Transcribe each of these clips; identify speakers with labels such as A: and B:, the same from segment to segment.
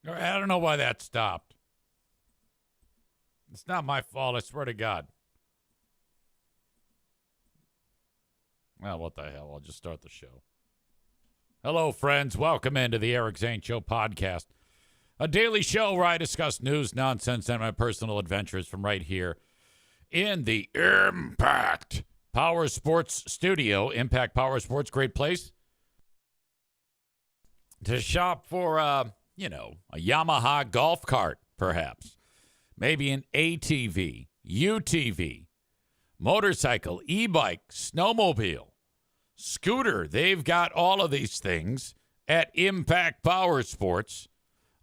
A: I don't know why that stopped. It's not my fault, I swear to God. Well, what the hell? I'll just start the show. Hello, friends. Welcome into the Eric Zane Show podcast, a daily show where I discuss news, nonsense, and my personal adventures from right here in the Impact Power Sports studio. Impact Power Sports, great place to shop for, a Yamaha golf cart, perhaps. Maybe an ATV, UTV, motorcycle, e-bike, snowmobile, scooter. They've got all of these things at Impact Power Sports,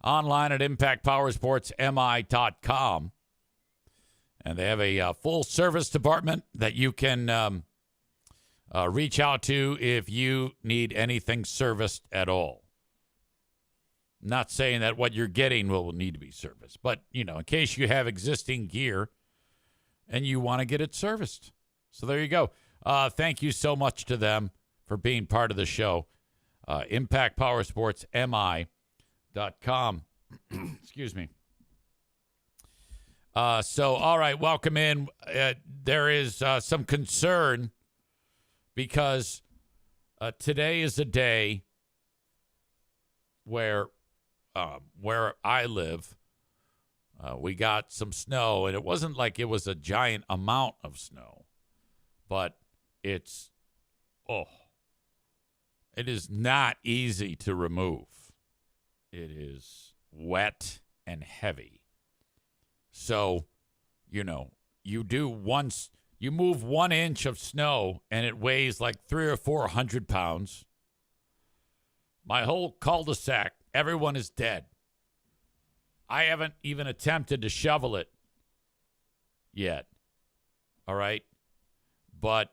A: online at impactpowersportsmi.com. And they have a full service department that you can reach out to if you need anything serviced at all. Not saying that what you're getting will need to be serviced, but, in case you have existing gear and you want to get it serviced. So there you go. Thank you so much to them for being part of the show. ImpactPowersportsMI.com. Excuse me. All right, welcome in. There is some concern because today is a day where I live, we got some snow, and it wasn't like it was a giant amount of snow, but it is not easy to remove. It is wet and heavy. So, you move 1 inch of snow and it weighs like 300 or 400 pounds. My whole cul-de-sac, everyone is dead. I haven't even attempted to shovel it yet. All right. But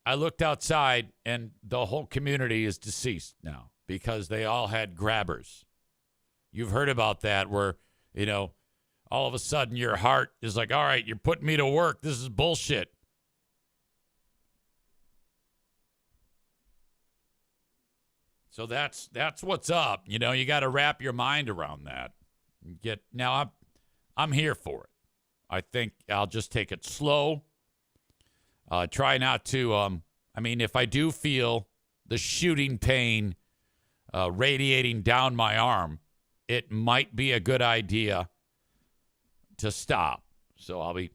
A: I looked outside and the whole community is deceased now because they all had grabbers. You've heard about that where, all of a sudden your heart is like, all right, you're putting me to work. This is bullshit. So that's what's up. You got to wrap your mind around that. I'm here for it. I think I'll just take it slow. Try not to, if I do feel the shooting pain radiating down my arm, it might be a good idea to stop. So I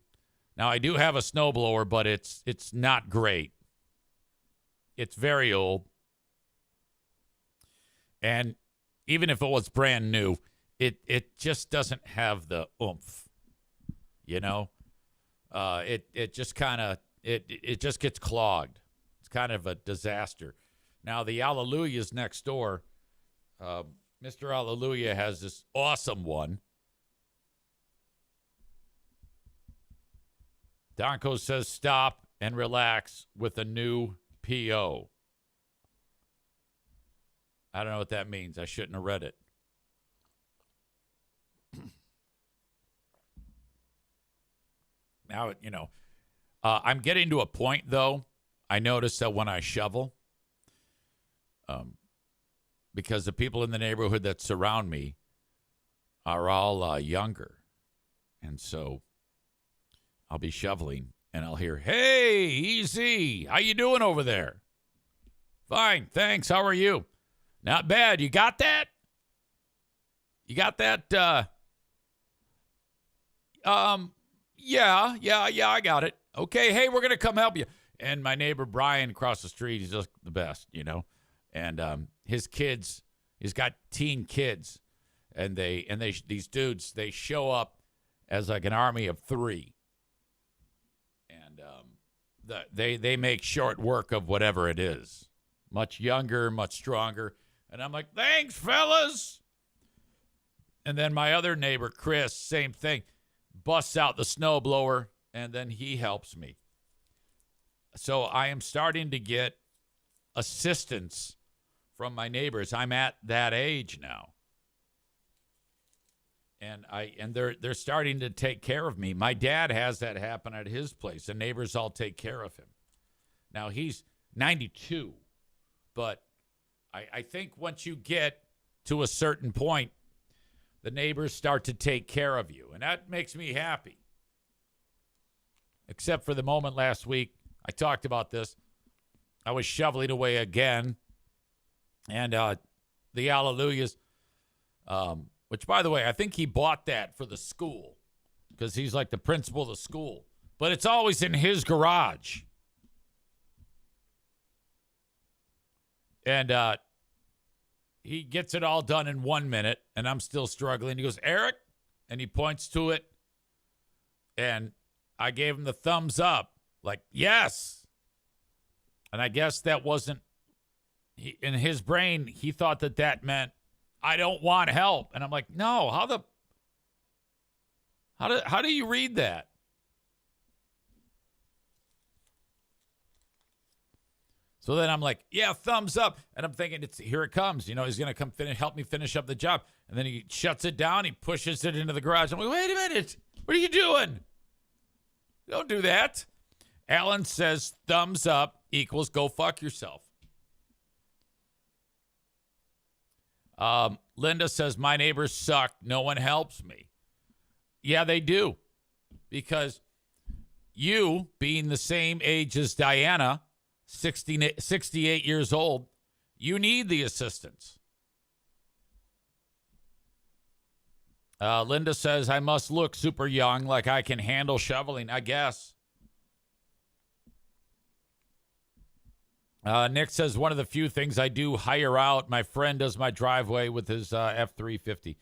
A: do have a snowblower, but it's not great. It's very old. And even if it was brand new, it just doesn't have the oomph, It just kind of, it just gets clogged. It's kind of a disaster. Now, the Alleluia's next door. Mr. Alleluia has this awesome one. Donko says stop and relax with a new PO. I don't know what that means. I shouldn't have read it. Now, I'm getting to a point, though. I notice that when I shovel, because the people in the neighborhood that surround me are all younger. And so I'll be shoveling, and I'll hear, hey, easy. How you doing over there? Fine, thanks. How are you? Not bad. You got that? You got that? Yeah, I got it. Okay, hey, we're going to come help you. And my neighbor Brian across the street, he's just the best, And his kids, he's got teen kids, and these dudes, they show up as like an army of three. And they make short work of whatever it is. Much younger, much stronger. And I'm like, thanks, fellas. And then my other neighbor, Chris, same thing, busts out the snowblower, and then he helps me. So I am starting to get assistance from my neighbors. I'm at that age now. And they're starting to take care of me. My dad has that happen at his place. The neighbors all take care of him. Now he's 92, but I think once you get to a certain point, the neighbors start to take care of you. And that makes me happy. Except for the moment last week, I talked about this. I was shoveling away again. And the Hallelujahs, which, by the way, I think he bought that for the school because he's like the principal of the school. But it's always in his garage. And he gets it all done in 1 minute, and I'm still struggling. He goes, Eric, and he points to it. And I gave him the thumbs up, like, yes. And I guess that wasn't, in his brain, he thought that meant, I don't want help. And I'm like, no, how do you read that? So then I'm like, yeah, thumbs up. And I'm thinking, here it comes. You know, he's going to come help me finish up the job. And then he shuts it down. He pushes it into the garage. I'm like, wait a minute. What are you doing? Don't do that. Alan says thumbs up equals go fuck yourself. Linda says, my neighbors suck. No one helps me. Yeah, they do. Because you, being the same age as Diana, 68 years old, you need the assistance. Linda says, I must look super young, like I can handle shoveling, I guess. Nick says, one of the few things I do hire out. My friend does my driveway with his F-350.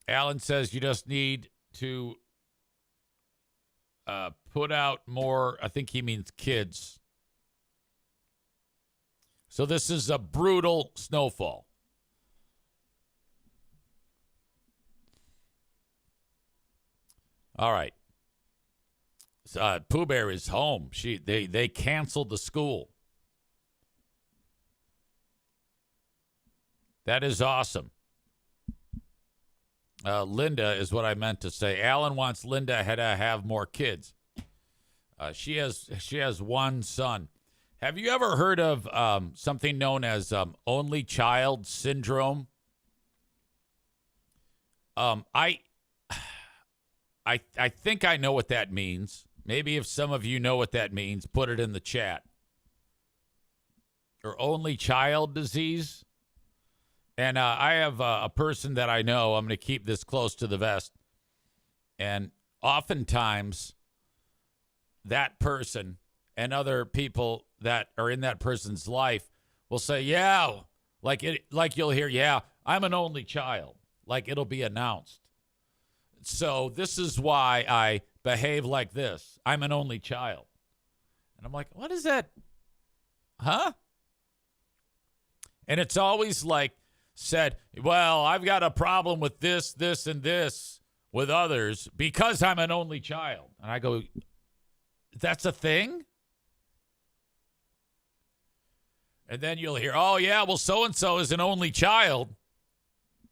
A: Alan says, you just need to put out more. I think he means kids. So this is a brutal snowfall. All right. Pooh Bear is home. They canceled the school. That is awesome. Linda is what I meant to say. Alan wants Linda to have more kids. She has one son. Have you ever heard of something known as only child syndrome? I think I know what that means. Maybe if some of you know what that means, put it in the chat. Or only child disease. And I have a person that I know. I'm going to keep this close to the vest. And oftentimes, that person and other people that are in that person's life will say, yeah, like you'll hear, yeah, I'm an only child. Like it'll be announced. So this is why I behave like this. I'm an only child. And I'm like, what is that? Huh? And it's always like said, well, I've got a problem with this, and this with others because I'm an only child. And I go, that's a thing? And then you'll hear, oh, yeah, well, so-and-so is an only child.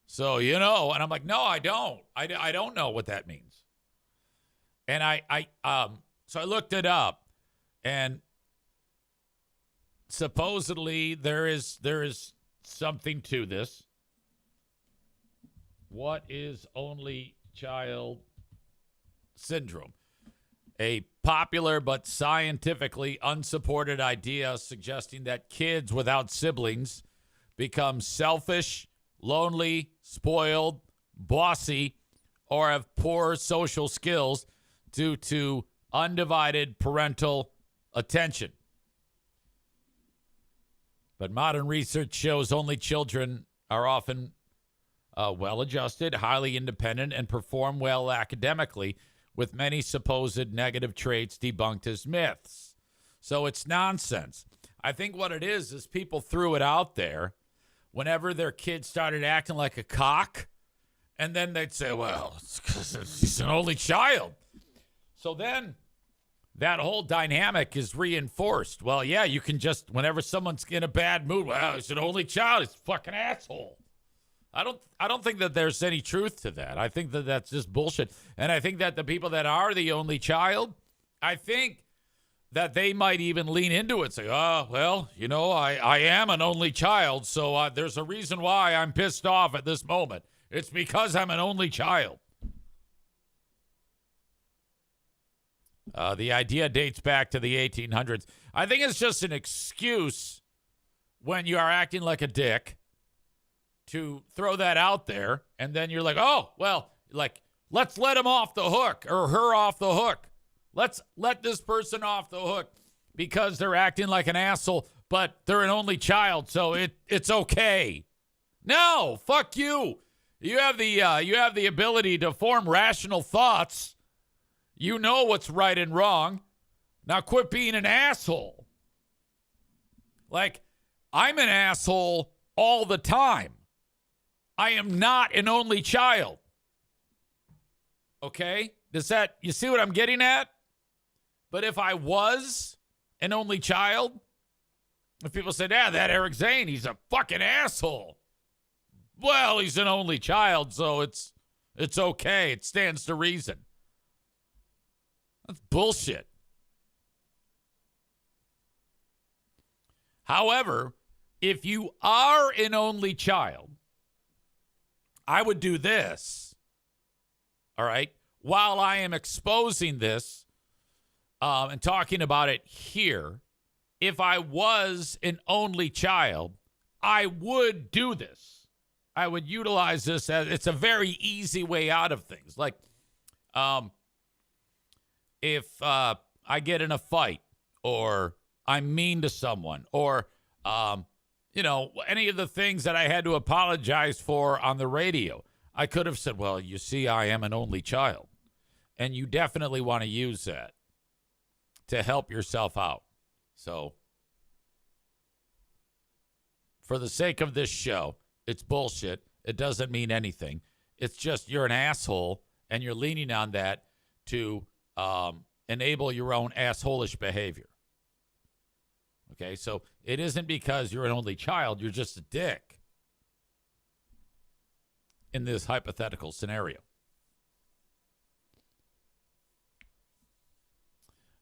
A: So, you know, and I'm like, no, I don't. I don't know what that means. And so I looked it up, and supposedly there is something to this. What is only child syndrome? A popular but scientifically unsupported idea suggesting that kids without siblings become selfish, lonely, spoiled, bossy, or have poor social skills due to undivided parental attention. But modern research shows only children are often well-adjusted, highly independent, and perform well academically, with many supposed negative traits debunked as myths. So it's nonsense. I think what it is people threw it out there whenever their kid started acting like a cock, and then they'd say, well, it's because he's an only child. So then that whole dynamic is reinforced. Well, yeah, you can just, whenever someone's in a bad mood, well, he's an only child, he's a fucking asshole. I don't think that there's any truth to that. I think that that's just bullshit. And I think that the people that are the only child, I think that they might even lean into it, say, oh, well, I am an only child, so there's a reason why I'm pissed off at this moment. It's because I'm an only child. The idea dates back to the 1800s. I think it's just an excuse when you are acting like a dick to throw that out there, and then you're like, oh, well, like, let's let him off the hook or her off the hook. Let's let this person off the hook because they're acting like an asshole, but they're an only child, so it's okay. No, fuck you. You have the ability to form rational thoughts. You know what's right and wrong. Now quit being an asshole. Like, I'm an asshole all the time. I am not an only child. Okay? You see what I'm getting at? But if I was an only child, if people said, that Eric Zane, he's a fucking asshole. Well, he's an only child, so it's okay. It stands to reason. That's bullshit. However, if you are an only child, I would do this. All right? While I am exposing this and talking about it here, if I was an only child, I would do this. I would utilize this as it's a very easy way out of things. Like, if I get in a fight or I'm mean to someone or, any of the things that I had to apologize for on the radio, I could have said, well, you see, I am an only child. And you definitely want to use that to help yourself out. So, for the sake of this show, it's bullshit. It doesn't mean anything. It's just you're an asshole, and you're leaning on that to enable your own assholish behavior. Okay, so it isn't because you're an only child. You're just a dick in this hypothetical scenario.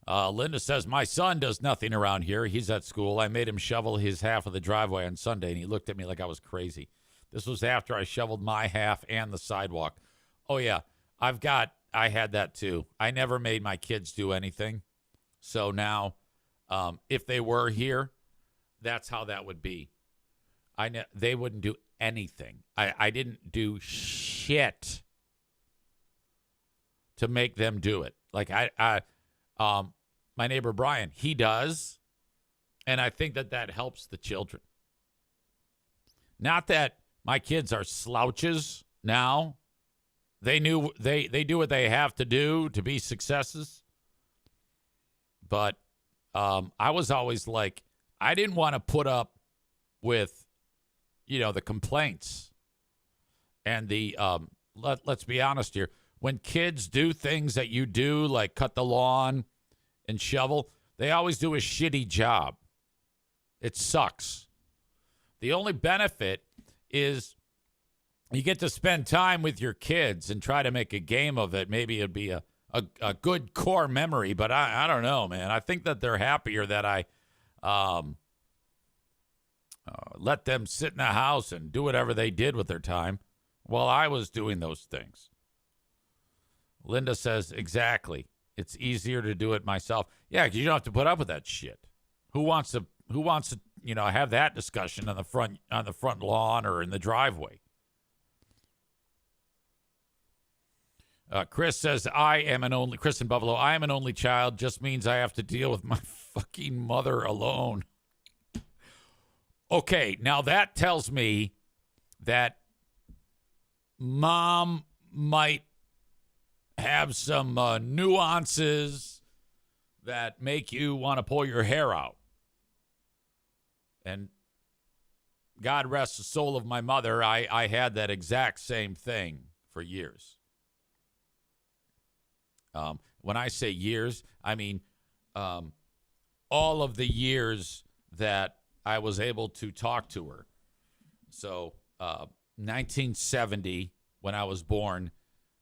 A: Linda says, my son does nothing around here. He's at school. I made him shovel his half of the driveway on Sunday, and he looked at me like I was crazy. This was after I shoveled my half and the sidewalk. Oh, yeah, I had that too. I never made my kids do anything. So now, if they were here, that's how that would be. They wouldn't do anything. I didn't do shit to make them do it. Like my neighbor Brian, he does, and I think that helps the children. Not that my kids are slouches now. They do what they have to do to be successes. But I was always like, I didn't want to put up with, the complaints. And let's be honest here. When kids do things that you do, like cut the lawn and shovel, they always do a shitty job. It sucks. The only benefit is you get to spend time with your kids and try to make a game of it. Maybe it'd be a good core memory, but I don't know, man. I think that they're happier that I let them sit in the house and do whatever they did with their time while I was doing those things. Linda says, exactly. It's easier to do it myself. Yeah, because you don't have to put up with that shit. Who wants to have that discussion on the front lawn or in the driveway? Chris says, Chris in Buffalo, I am an only child, just means I have to deal with my fucking mother alone. Okay, now that tells me that mom might have some nuances that make you want to pull your hair out. And God rest the soul of my mother, I had that exact same thing for years. When I say years, I mean all of the years that I was able to talk to her. So 1970, when I was born,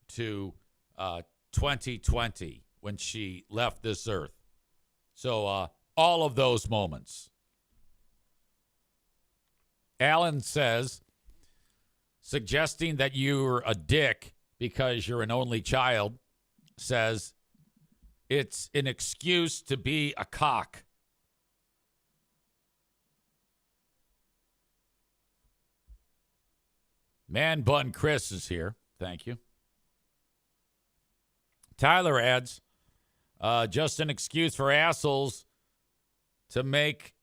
A: to 2020, when she left this earth. So all of those moments. Alan says, suggesting that you're a dick because you're an only child, says it's an excuse to be a cock. Man Bun Chris is here. Thank you. Tyler adds, just an excuse for assholes to make...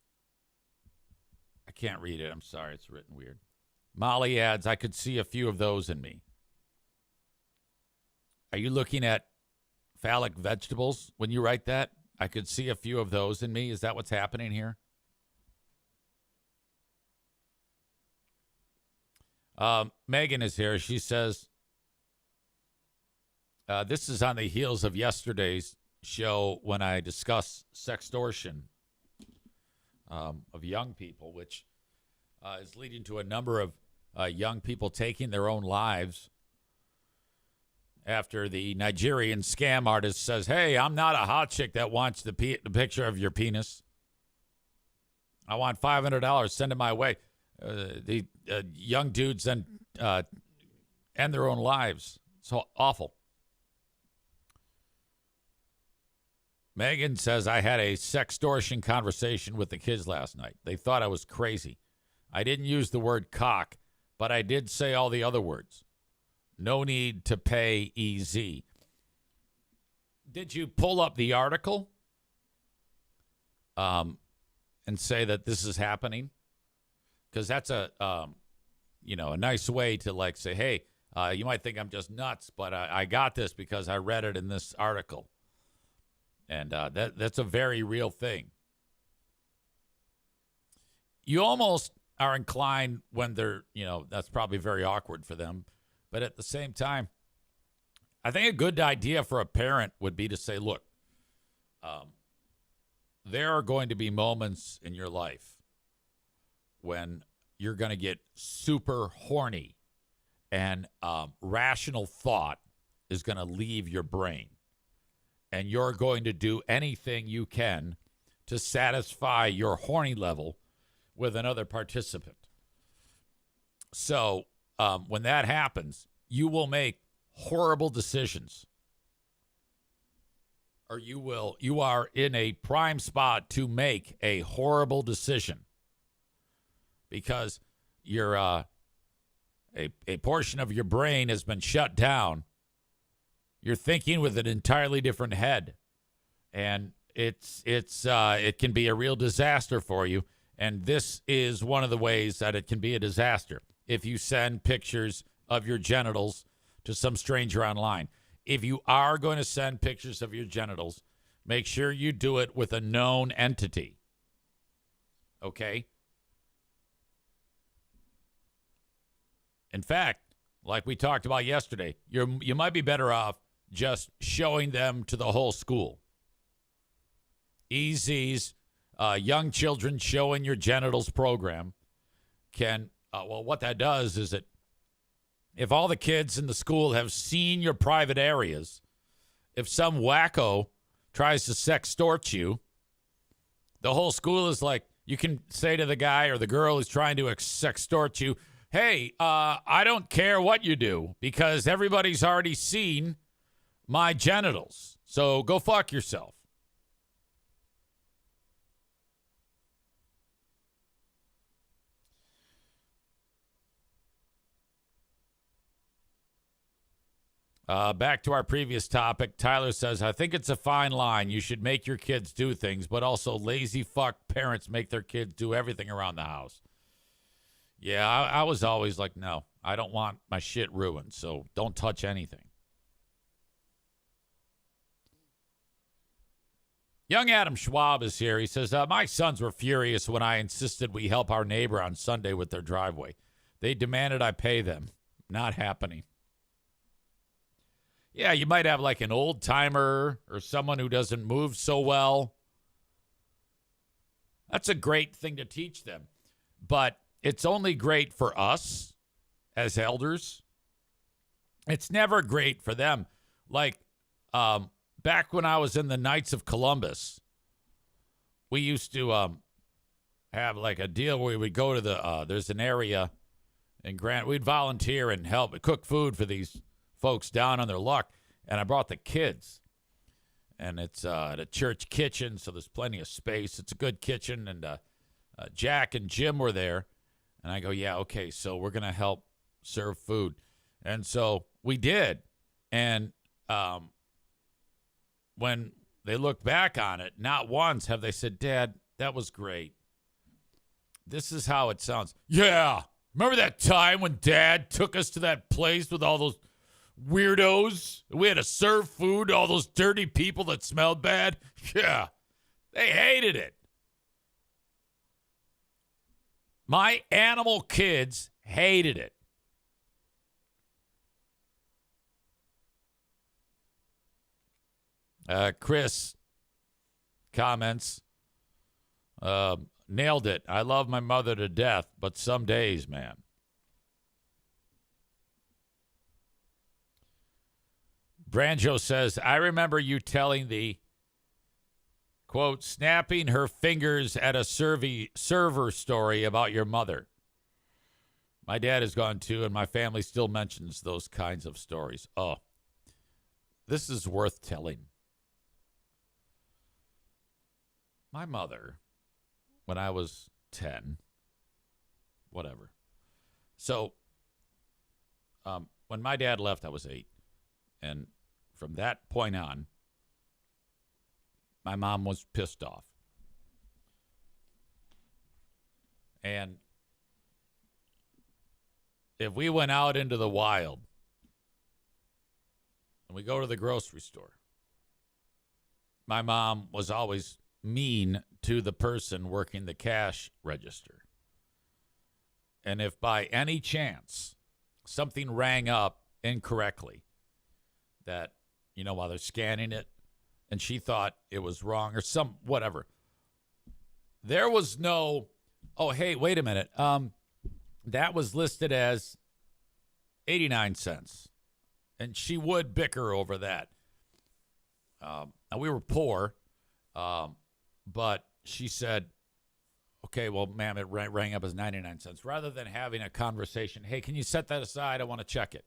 A: I can't read it. I'm sorry. It's written weird. Molly adds, I could see a few of those in me. Are you looking at phallic vegetables when you write that? I could see a few of those in me. Is that what's happening here? Megan is here. She says, this is on the heels of yesterday's show when I discussed sextortion of young people, which is leading to a number of young people taking their own lives after the Nigerian scam artist says, hey, I'm not a hot chick that wants the picture of your penis. I want $500. Send it my way. The young dudes then end their own lives. So awful. Megan says, I had a sextortion conversation with the kids last night. They thought I was crazy. I didn't use the word cock, but I did say all the other words. No need to pay EZ. Did you pull up the article and say that this is happening? Because that's a nice way to like say, hey, you might think I'm just nuts, but I got this because I read it in this article. And that's a very real thing. You almost are inclined when they're, that's probably very awkward for them. But at the same time, I think a good idea for a parent would be to say, look, there are going to be moments in your life when you're going to get super horny and rational thought is going to leave your brain. And you're going to do anything you can to satisfy your horny level with another participant. So when that happens, you will make horrible decisions. Or you are in a prime spot to make a horrible decision. Because you're a portion of your brain has been shut down. You're thinking with an entirely different head, and it can be a real disaster for you. And this is one of the ways that it can be a disaster if you send pictures of your genitals to some stranger online. If you are going to send pictures of your genitals, make sure you do it with a known entity. Okay? In fact, like we talked about yesterday, you might be better off just showing them to the whole school. EZ's Young Children Showing Your Genitals program can, what that does is that if all the kids in the school have seen your private areas, if some wacko tries to sextort you, the whole school is like, you can say to the guy or the girl who's trying to sextort you, hey, I don't care what you do because everybody's already seen my genitals. So go fuck yourself. Back to our previous topic. Tyler says, I think it's a fine line. You should make your kids do things, but also lazy fuck parents make their kids do everything around the house. Yeah, I was always like, no, I don't want my shit ruined, so don't touch anything. Young Adam Schwab is here. He says, my sons were furious when I insisted we help our neighbor on Sunday with their driveway. They demanded I pay them. Not happening. Yeah, you might have like an old timer or someone who doesn't move so well. That's a great thing to teach them. But it's only great for us as elders. It's never great for them. Like, back when I was in the Knights of Columbus, we used to have like a deal where we would go to the there's an area in Grant. We'd volunteer and help cook food for these folks down on their luck. And I brought the kids. And it's at a church kitchen, so there's plenty of space. It's a good kitchen. And Jack and Jim were there. And I go, yeah, okay, so we're going to help serve food. And so we did. And when they look back on it, not once have they said, Dad, that was great. This is how it sounds. Yeah. Remember that time when Dad took us to that place with all those weirdos? We had to serve food to all those dirty people that smelled bad? Yeah. They hated it. My animal kids hated it. Chris comments, nailed it. I love my mother to death, but some days, man. Branjo says, I remember you telling the, quote, snapping her fingers at a server story about your mother. My dad is gone too, and my family still mentions those kinds of stories. Oh, this is worth telling. My mother, when I was 10, whatever. So, when my dad left, I was 8. And from that point on, my mom was pissed off. And if we went out into the wild and we go to the grocery store, my mom was always mean to the person working the cash register. And if by any chance something rang up incorrectly, that, you know, while they're scanning it, and she thought it was wrong or some whatever, there was no, oh, hey, wait a minute. That was listed as 89 cents. And she would bicker over that. And we were poor. But she said, okay, well, ma'am, it rang up as 99 cents. Rather than having a conversation, hey, can you set that aside? I want to check it.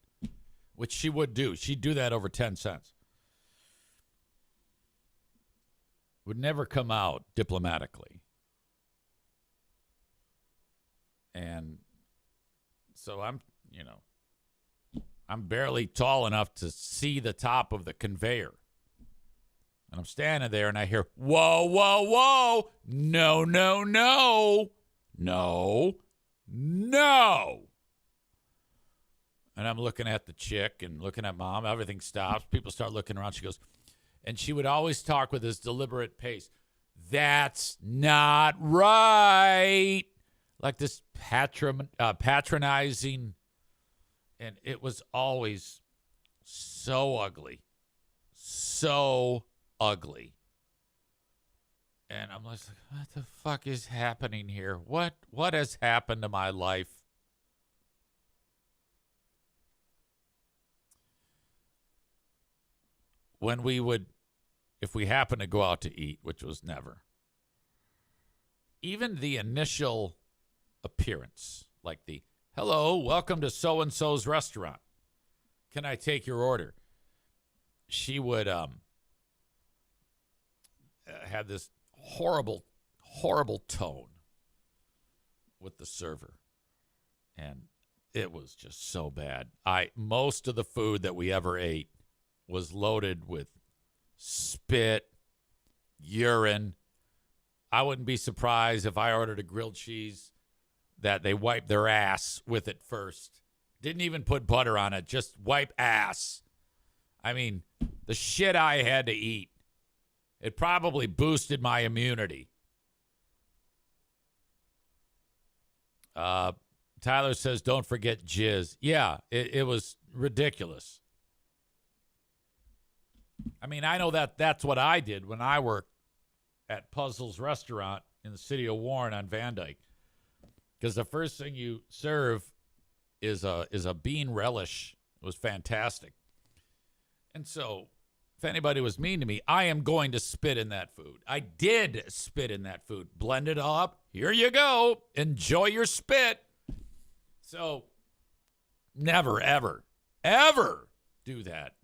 A: Which she would do. She'd do that over 10 cents. Would never come out diplomatically. And so I'm barely tall enough to see the top of the conveyor. And I'm standing there and I hear, whoa, whoa, whoa. No, no, no. No, no. And I'm looking at the chick and looking at Mom. Everything stops. People start looking around. She goes, and she would always talk with this deliberate pace. That's not right. Like this patronizing. And it was always so ugly. So ugly. And I'm just like, what the fuck is happening here? What has happened to my life? When we would, if we happened to go out to eat, which was never, even the initial appearance, like the, hello, welcome to so-and-so's restaurant. Can I take your order? She would have this horrible, horrible tone with the server. And it was just so bad. Most of the food that we ever ate was loaded with spit, urine. I wouldn't be surprised if I ordered a grilled cheese that they wiped their ass with it first. Didn't even put butter on it, just wipe ass. I mean, the shit I had to eat, it probably boosted my immunity. Tyler says, don't forget jizz. Yeah, it was ridiculous. I mean, I know that's what I did when I worked at Puzzles Restaurant in the city of Warren on Van Dyke. Because the first thing you serve is a bean relish. It was fantastic. And so, anybody was mean to me, I am going to spit in that food. I did spit in that food. Blend it all up. Here you go. Enjoy your spit. So never, ever, ever do that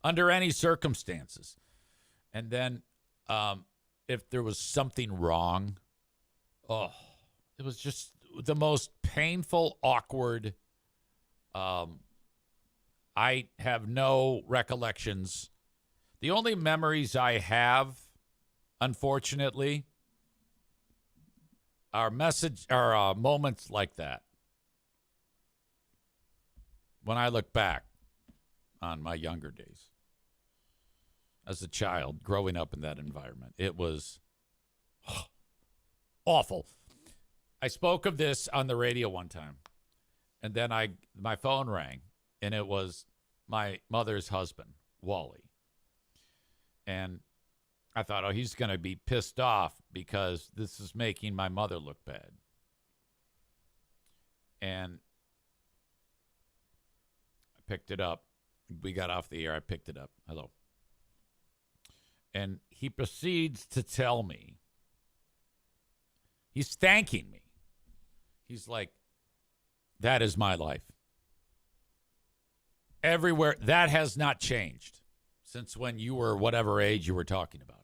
A: under any circumstances. And then if there was something wrong, it was just the most painful, awkward. I have no recollections. The only memories I have, unfortunately, are moments like that. When I look back on my younger days as a child growing up in that environment, it was awful. I spoke of this on the radio one time, and then my phone rang, and it was my mother's husband, Wally. And I thought, he's going to be pissed off because this is making my mother look bad. And I picked it up. We got off the air. I picked it up. Hello. And he proceeds to tell me, he's thanking me. He's like, that is my life. Everywhere, that has not changed since when you were whatever age you were talking about.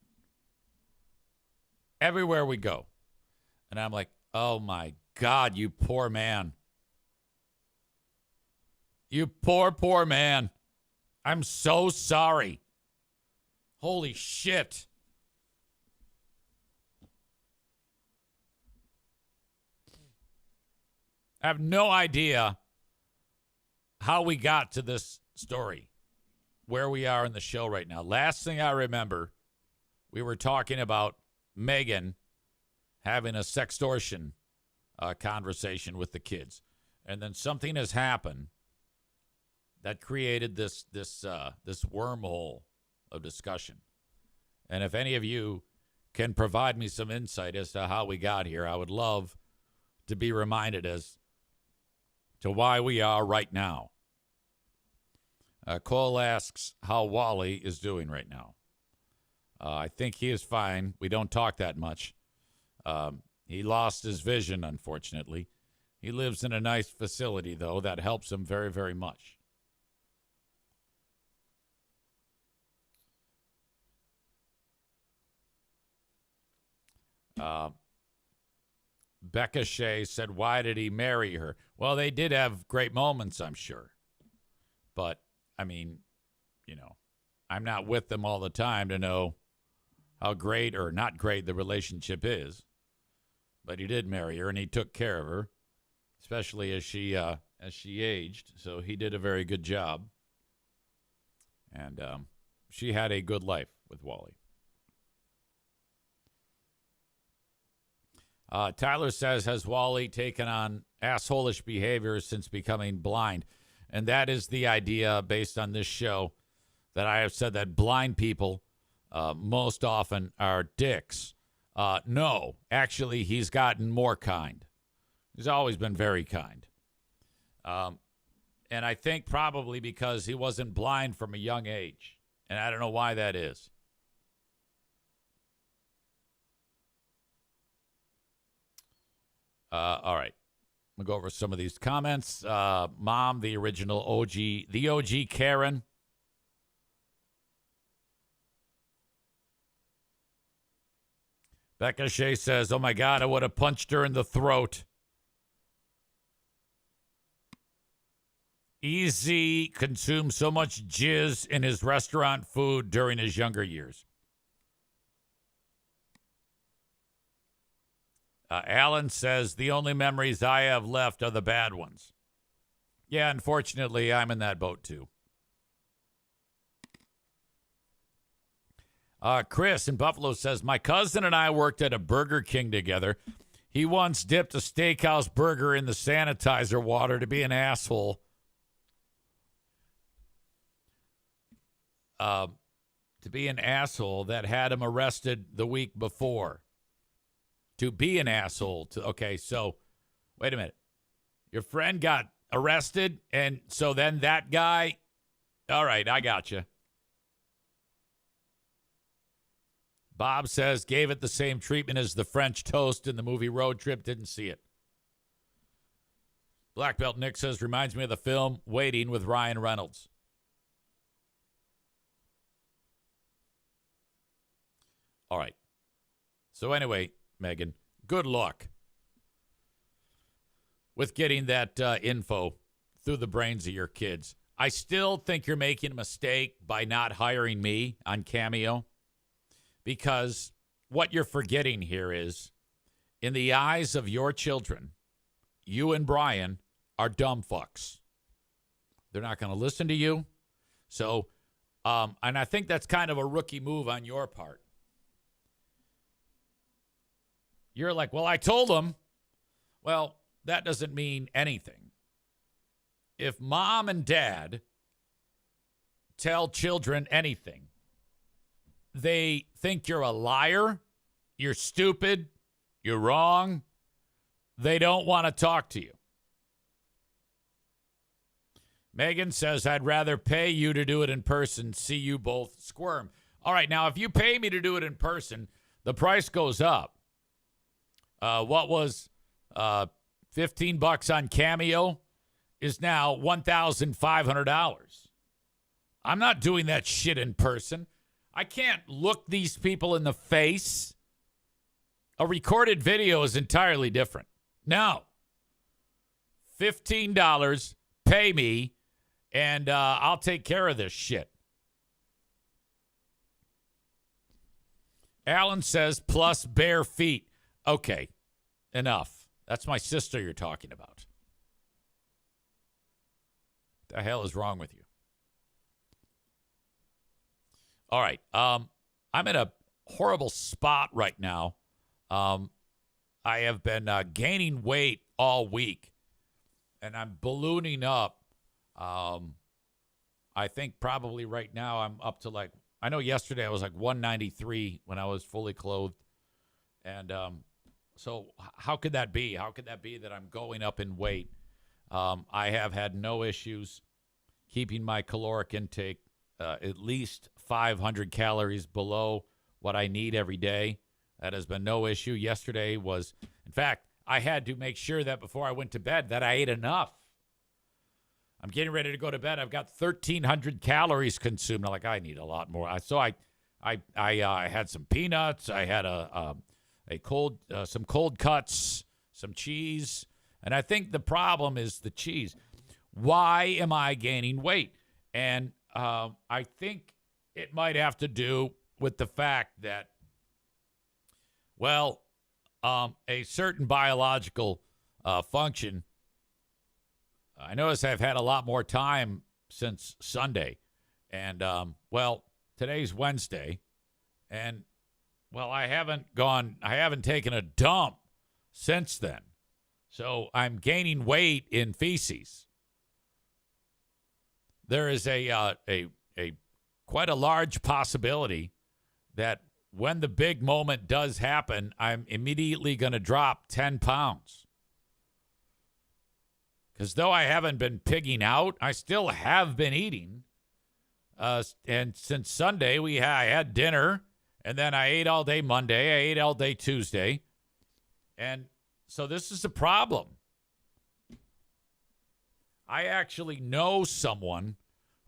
A: Everywhere we go. And I'm like, oh my God, you poor man. You poor, poor man. I'm so sorry. Holy shit. I have no idea how we got to this story, where we are in the show right now. Last thing I remember, we were talking about Megan having a sextortion conversation with the kids. And then something has happened that created this wormhole of discussion. And if any of you can provide me some insight as to how we got here, I would love to be reminded as to why we are right now. Cole asks how Wally is doing right now. I think he is fine. We don't talk that much. He lost his vision, unfortunately. He lives in a nice facility, though. That helps him very, very much. Becca Shea said, why did he marry her? Well, they did have great moments, I'm sure. But, I mean, I'm not with them all the time to know how great or not great the relationship is. But he did marry her, and he took care of her, especially as she aged. So he did a very good job. And she had a good life with Wally. Tyler says, has Wally taken on assholish behavior since becoming blind? And that is the idea based on this show that I have said that blind people most often are dicks. No, actually, he's gotten more kind. He's always been very kind. And I think probably because he wasn't blind from a young age. And I don't know why that is. All right. I'm going to go over some of these comments. Mom, the original OG, the OG Karen. Becca Shea says, oh, my God, I would have punched her in the throat. Easy consumed so much jizz in his restaurant food during his younger years. Alan says, the only memories I have left are the bad ones. Yeah, unfortunately, I'm in that boat, too. Chris in Buffalo says, my cousin and I worked at a Burger King together. He once dipped a steakhouse burger in the sanitizer water to be an asshole. To be an asshole that had him arrested the week before. To be an asshole. Okay, so wait a minute. Your friend got arrested, and so then that guy, all right, I got you. Bob says, gave it the same treatment as the French toast in the movie Road Trip. Didn't see it. Black Belt Nick says, reminds me of the film Waiting with Ryan Reynolds. All right. So anyway, Megan, good luck with getting that info through the brains of your kids. I still think you're making a mistake by not hiring me on Cameo, because what you're forgetting here is, in the eyes of your children, you and Brian are dumb fucks. They're not going to listen to you. So, and I think that's kind of a rookie move on your part. You're like, well, I told them. Well, that doesn't mean anything. If mom and dad tell children anything, they think you're a liar, you're stupid, you're wrong. They don't want to talk to you. Megan says, I'd rather pay you to do it in person, see you both squirm. All right, now, if you pay me to do it in person, the price goes up. What was $15 on Cameo is now $1,500. I'm not doing that shit in person. I can't look these people in the face. A recorded video is entirely different. No. $15, pay me, and I'll take care of this shit. Alan says, plus bare feet. Okay, enough. That's my sister you're talking about. What the hell is wrong with you? All right. I'm in a horrible spot right now. I have been gaining weight all week, and I'm ballooning up. I think probably right now I'm up to like, I know yesterday I was like 193 when I was fully clothed. And so how could that be? How could that be that I'm going up in weight? I have had no issues keeping my caloric intake at least 500 calories below what I need every day. That has been no issue. Yesterday was, in fact, I had to make sure that before I went to bed that I ate enough. I'm getting ready to go to bed. I've got 1,300 calories consumed. I'm like, I need a lot more. So I had some peanuts. I had some cold cuts, some cheese. And I think the problem is the cheese. Why am I gaining weight? And I think it might have to do with the fact that, well, a certain biological function. I notice I've had a lot more time since Sunday. And, well, today's Wednesday. And, well, I haven't taken a dump since then. So I'm gaining weight in feces. There is a quite a large possibility that when the big moment does happen, I'm immediately going to drop 10 pounds. Because though I haven't been pigging out, I still have been eating. And since Sunday, I had dinner, and then I ate all day Monday. I ate all day Tuesday. And so this is a problem. I actually know someone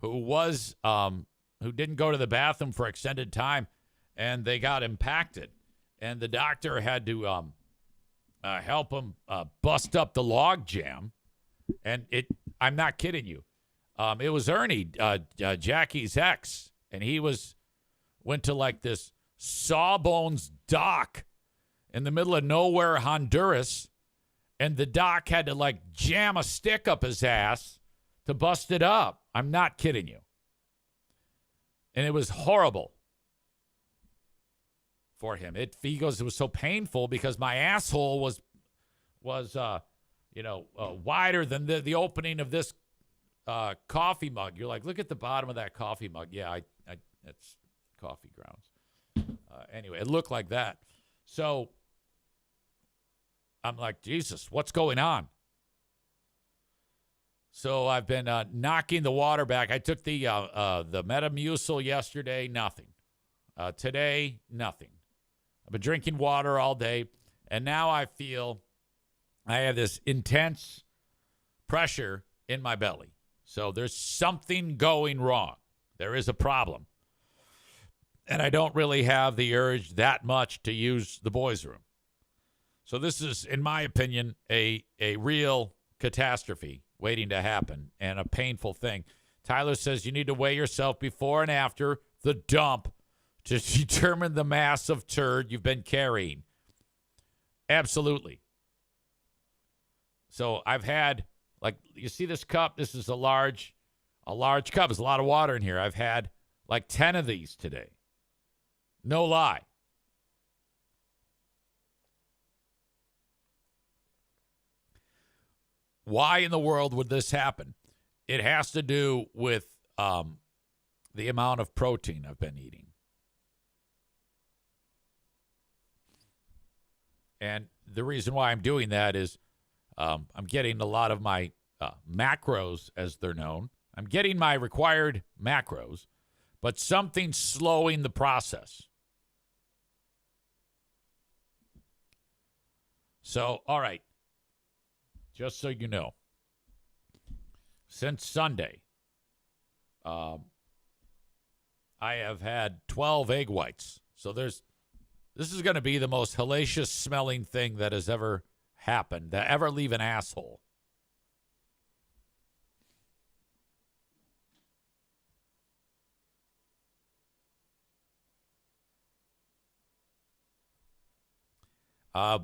A: who was who didn't go to the bathroom for extended time, and they got impacted. And the doctor had to help him bust up the log jam. And I'm not kidding you. It was Ernie, Jackie's ex, and he went to like this Sawbones dock in the middle of nowhere, Honduras, and the doc had to like jam a stick up his ass to bust it up. I'm not kidding you. And it was horrible for him. He goes, it was so painful because my asshole was wider than the opening of this coffee mug. You're like, look at the bottom of that coffee mug. Yeah, that's coffee grounds. Anyway, it looked like that. So I'm like, Jesus, what's going on? So I've been knocking the water back. I took the Metamucil yesterday, nothing. Today, nothing. been drinking water all day, and now I feel I have this intense pressure in my belly. So there's something going wrong. There is a problem. And I don't really have the urge that much to use the boys' room. So this is, in my opinion, a real catastrophe waiting to happen and a painful thing. Tyler says you need to weigh yourself before and after the dump to determine the mass of turd you've been carrying. Absolutely. So I've had, like, you see this cup? This is a large cup. There's a lot of water in here. I've had like 10 of these today. No lie. Why in the world would this happen? It has to do with the amount of protein I've been eating. And the reason why I'm doing that is I'm getting a lot of my macros, as they're known. I'm getting my required macros, but something's slowing the process. So, all right, just so you know, since Sunday, I have had 12 egg whites. So this is going to be the most hellacious smelling thing that has ever happened, to ever leave an asshole.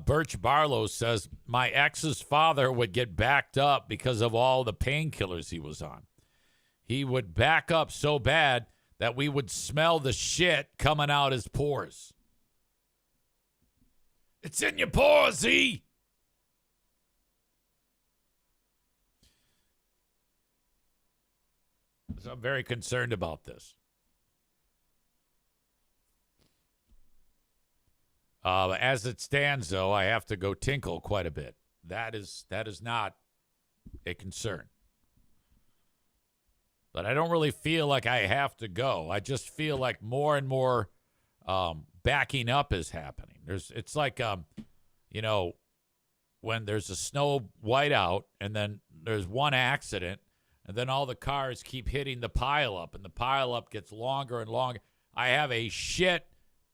A: Birch Barlow says, my ex's father would get backed up because of all the painkillers he was on. He would back up so bad that we would smell the shit coming out his pores. It's in your pores, E! So I'm very concerned about this. As it stands, though, I have to go tinkle quite a bit. That is not a concern. But I don't really feel like I have to go. I just feel like more and more backing up is happening. It's like, when there's a snow whiteout and then there's one accident and then all the cars keep hitting the pileup and the pileup gets longer and longer. I have a shit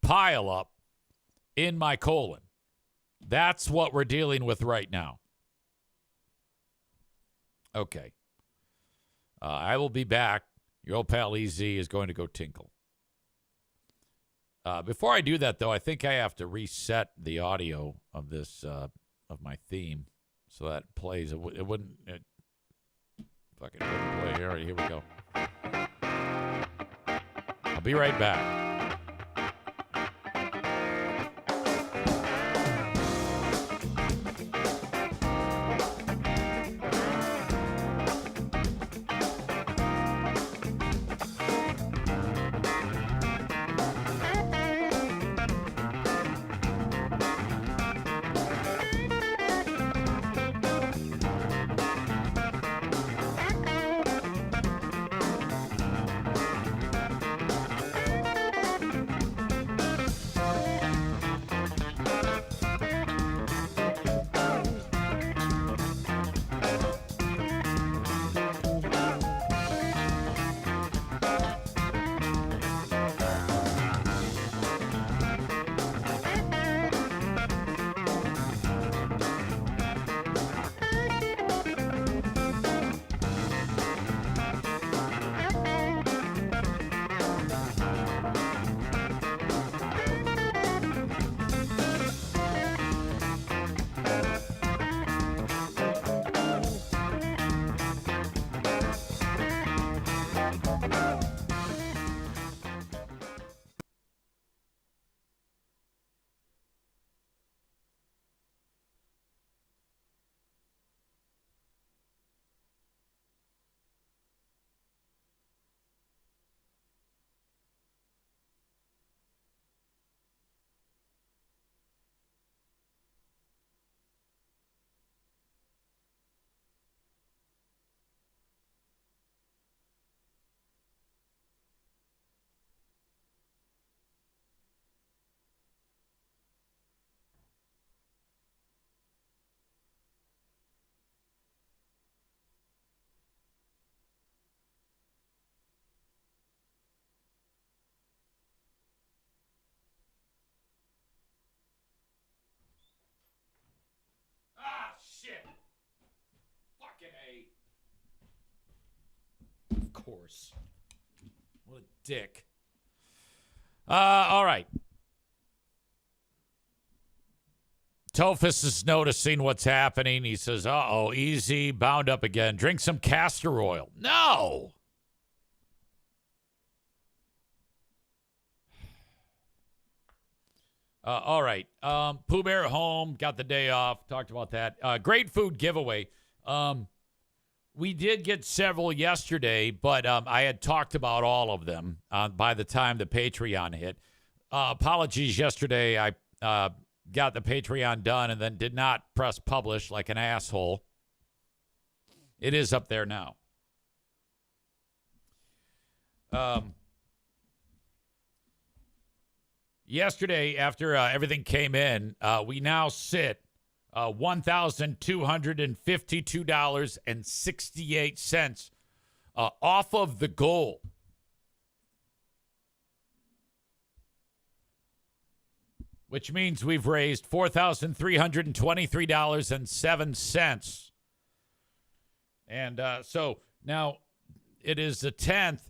A: pileup in my colon. That's what we're dealing with right now. Okay. I will be back. Your old pal EZ is going to go tinkle. Before I do that, though, I think I have to reset the audio of this, of my theme, so that it plays. It wouldn't fucking wouldn't play. All right, here we go. I'll be right back. course. What a dick. All right. Tophus is noticing what's happening. He says, uh-oh, easy, bound up again. Drink some castor oil. No. All right. Pooh Bear at home, got the day off. Talked about that. Great food giveaway. We did get several yesterday, but I had talked about all of them by the time the Patreon hit. Apologies yesterday. I got the Patreon done and then did not press publish like an asshole. It is up there now. Yesterday, after everything came in, we now sit $1,252.68 off of the goal. Which means we've raised $4,323.07. And so now it is the 10th.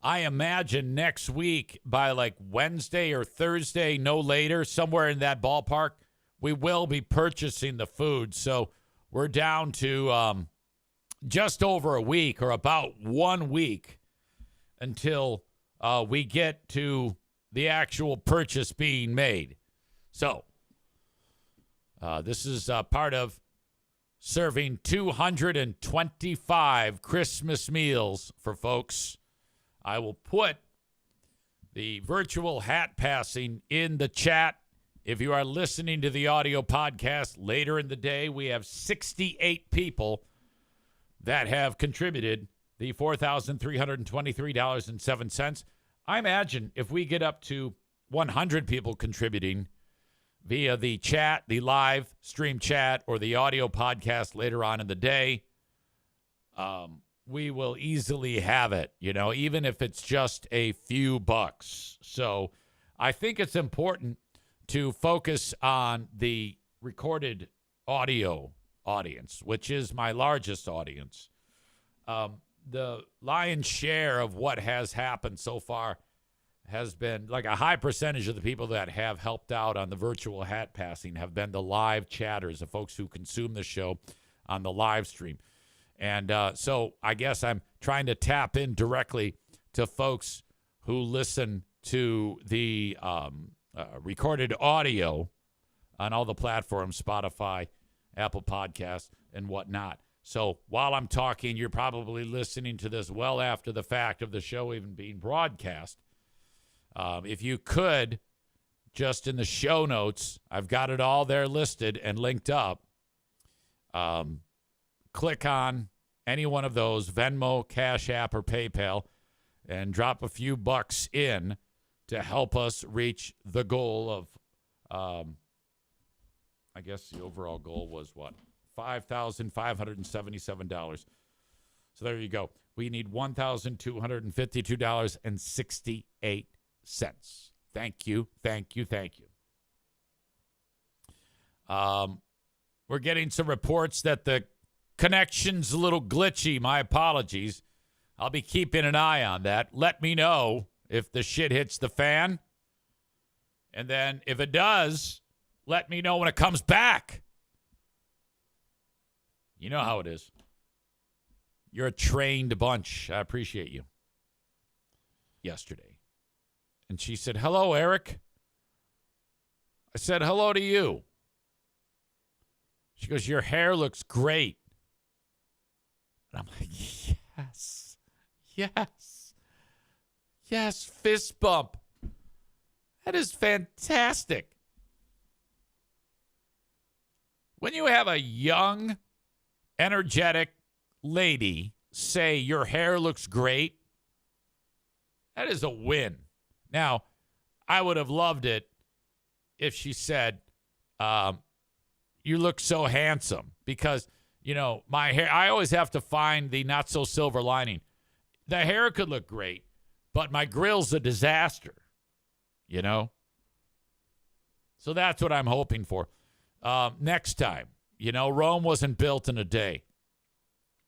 A: I imagine next week by like Wednesday or Thursday, no later, somewhere in that ballpark, we will be purchasing the food. So we're down to just over a week or about 1 week until we get to the actual purchase being made. So this is part of serving 225 Christmas meals for folks. I will put the virtual hat passing in the chat. If you are listening to the audio podcast later in the day, we have 68 people that have contributed the $4,323.07. I imagine if we get up to 100 people contributing via the chat, the live stream chat, or the audio podcast later on in the day, we will easily have it, even if it's just a few bucks. So I think it's important to focus on the recorded audio audience, which is my largest audience. The lion's share of what has happened so far has been like a high percentage of the people that have helped out on the virtual hat passing have been the live chatters, the folks who consume the show on the live stream. And so I guess I'm trying to tap in directly to folks who listen to the recorded audio on all the platforms, Spotify, Apple Podcasts, and whatnot. So while I'm talking, you're probably listening to this well after the fact of the show even being broadcast. If you could, just in the show notes, I've got it all there listed and linked up. Click on any one of those, Venmo, Cash App, or PayPal, and drop a few bucks in to help us reach the goal of, I guess the overall goal was what? $5,577. So there you go. We need $1,252.68. Thank you, thank you, thank you. We're getting some reports that the connection's a little glitchy. My apologies. I'll be keeping an eye on that. Let me know if the shit hits the fan. And then if it does, let me know when it comes back. You know how it is. You're a trained bunch. I appreciate you. Yesterday. And she said, hello, Eric. I said, hello to you. She goes, your hair looks great. And I'm like, yes, yes, yes, fist bump. That is fantastic. When you have a young, energetic lady say your hair looks great, that is a win. Now, I would have loved it if she said, you look so handsome, because my hair, I always have to find the not so silver lining. The hair could look great, but my grill's a disaster, So that's what I'm hoping for. Next time, Rome wasn't built in a day.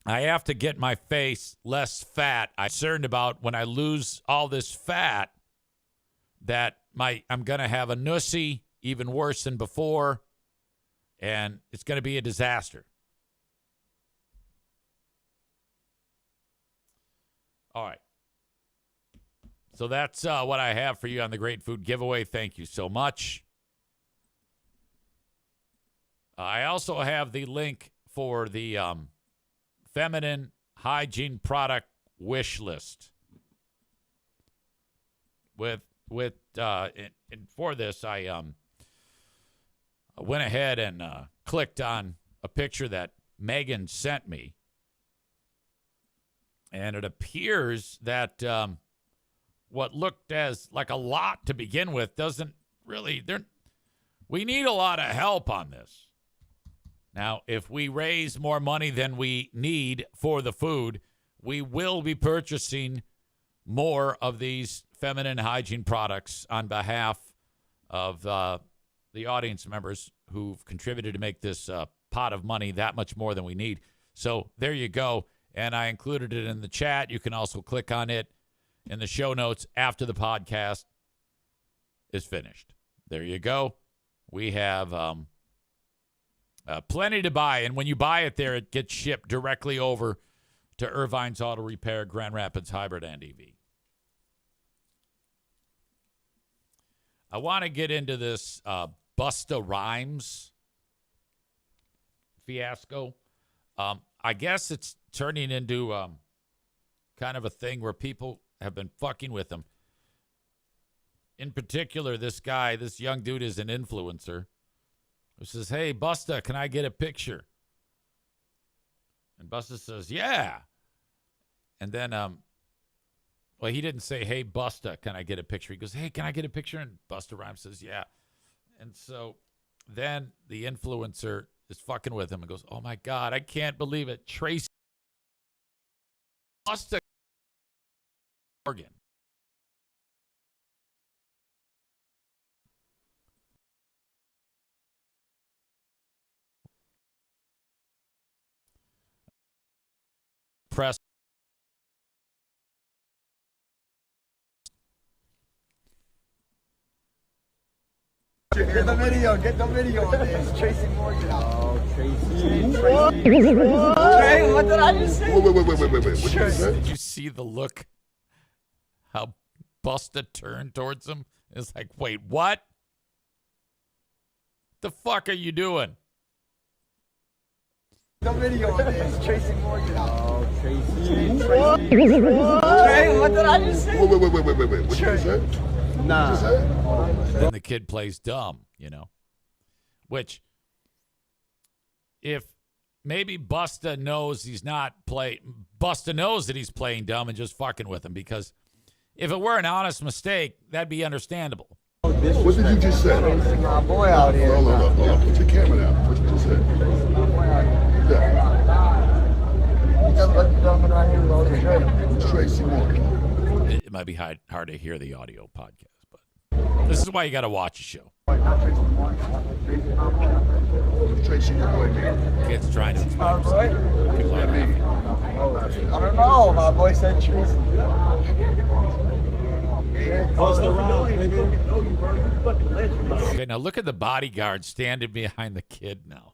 A: I have to get my face less fat. I'm concerned about when I lose all this fat that I'm going to have a nussy even worse than before, and it's going to be a disaster. All right. So that's what I have for you on the Great Food Giveaway. Thank you so much. I also have the link for the feminine hygiene product wish list. And for this, I went ahead and clicked on a picture that Megan sent me, and it appears that what looked as like a lot to begin with doesn't really. We need a lot of help on this. Now, if we raise more money than we need for the food, we will be purchasing more of these feminine hygiene products on behalf of the audience members who've contributed to make this pot of money that much more than we need. So there you go. And I included it in the chat. You can also click on it in the show notes after the podcast is finished. There you go. We have plenty to buy. And when you buy it there, it gets shipped directly over to Irvine's Auto Repair, Grand Rapids Hybrid and EV. I want to get into this Busta Rhymes fiasco. I guess it's turning into kind of a thing where people have been fucking with him. In particular, this young dude is an influencer who says, "Hey, Busta, can I get a picture?" And Busta says, "Yeah." And then, well, he didn't say, "Hey, Busta, can I get a picture?" He goes, "Hey, can I get a picture?" And Busta Rhymes says, "Yeah." And so then the influencer is fucking with him and goes, "Oh, my God, I can't believe it. Tracy Busta Morgan." Press.
B: Get the video on this. Tracy Morgan. Oh, Tracy.
C: Hey, what did I just say?
B: Wait. What did you say?
A: Did you see the look? How Busta turned towards him? It's like, wait, what? The fuck are you doing?
B: The video on this. Tracy Morgan. Oh, Tracy.
C: Hey, what did I just say?
B: Wait. What did you say? Nah. What did you say?
A: Then the kid plays dumb, which if maybe Busta knows Busta knows that he's playing dumb and just fucking with him, because if it were an honest mistake, that'd be understandable.
B: What did you just say?
C: My boy out here.
B: Hold on. Put your camera down. What did you say? Yeah. Tracy Morgan.
A: It might be hard to hear the audio podcast, but this is why you got to watch a show.
B: Tracy Morgan.
A: Kids trying to explain
C: My boy?
A: people are laughing.
C: I don't know. My boy said Tracy.
A: Okay, now look at the bodyguard standing behind the kid now.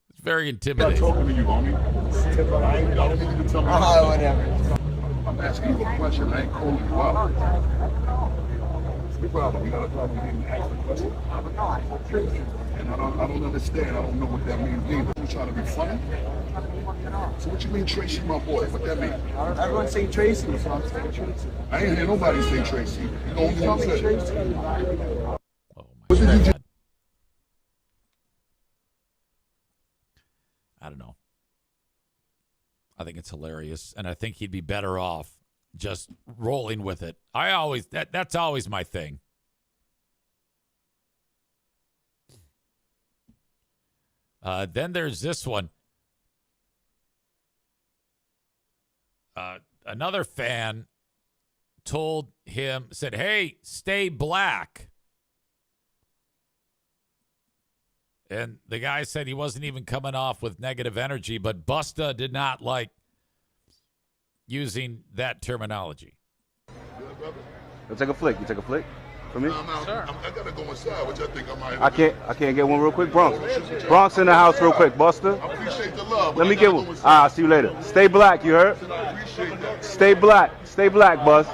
A: It's very intimidating.
B: Talking to you, homie. Y'all need to tell me.
C: Whatever.
B: I'm asking you a question. I ain't calling you out. What's the problem? You got a problem with me asking a question? And I don't understand. I don't know what that means either. You trying to be funny? So what you mean, Tracy, my boy? What that mean?
C: Everyone's saying Tracy, so I'm saying Tracy.
B: I ain't hear nobody say Tracy. You know
C: Tell
B: what
C: me
B: I'm saying?
C: Tracy.
A: Oh
B: What did you
A: God. I don't know. I think it's hilarious, and I think he'd be better off just rolling with it. That's always my thing. Then there's this one. Another fan said, "Hey, stay black." And the guy said he wasn't even coming off with negative energy, but Busta did not like using that terminology.
D: You take a flick. You take a flick for me?
B: Sure. I gotta go inside, which I think I might.
D: I can't get one real quick. Bronx in the house real quick, Buster.
B: I appreciate the love.
D: Let me get one. I'll see you later. Stay black, you heard?
B: I appreciate that.
D: Stay black, Buzz.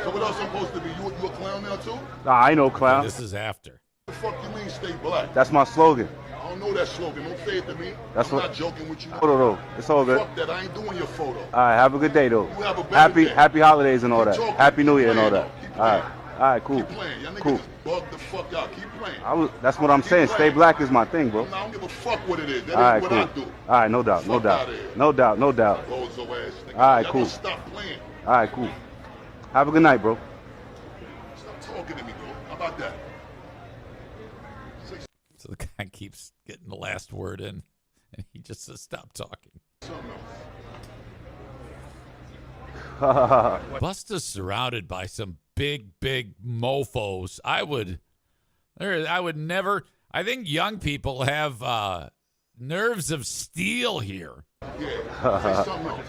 B: So what else I'm supposed to be? You a clown now too?
D: Nah, I ain't no clown.
A: This is after.
B: The fuck you mean stay black?
D: That's my slogan.
B: I don't know that slogan. Don't say it to me.
D: That's
B: I'm
D: what-
B: not joking with you.
D: Photo though. It's all good.
B: Fuck that. I ain't doing your photo.
D: All right, have a good day though.
B: You have a better day.
D: Happy holidays and all
B: Keep
D: that.
B: talking.
D: Happy New Year and all
B: Keep
D: that.
B: playing,
D: All right, cool.
B: Keep playing. Y'all niggas
D: Cool.
B: just bug the fuck out. Keep playing.
D: That's what I'm saying. Stay black is my thing, bro.
B: I don't give a fuck what it is. That
D: All right,
B: is what
D: cool.
B: I do.
D: All right, no doubt.
B: Fuck outta here.
D: No doubt.
B: Bozo ass nigga.
D: All right,
B: Y'all
D: cool.
B: gonna stop playing.
D: All right, cool. Have a good night, bro.
B: Stop talking to me, bro. How about that?
A: So the guy keeps getting the last word in, and he just says, stop talking.
B: Something else.
A: Busta's surrounded by some big mofos. I would never. I think young people have nerves of steel here.
B: Yeah. Say something else.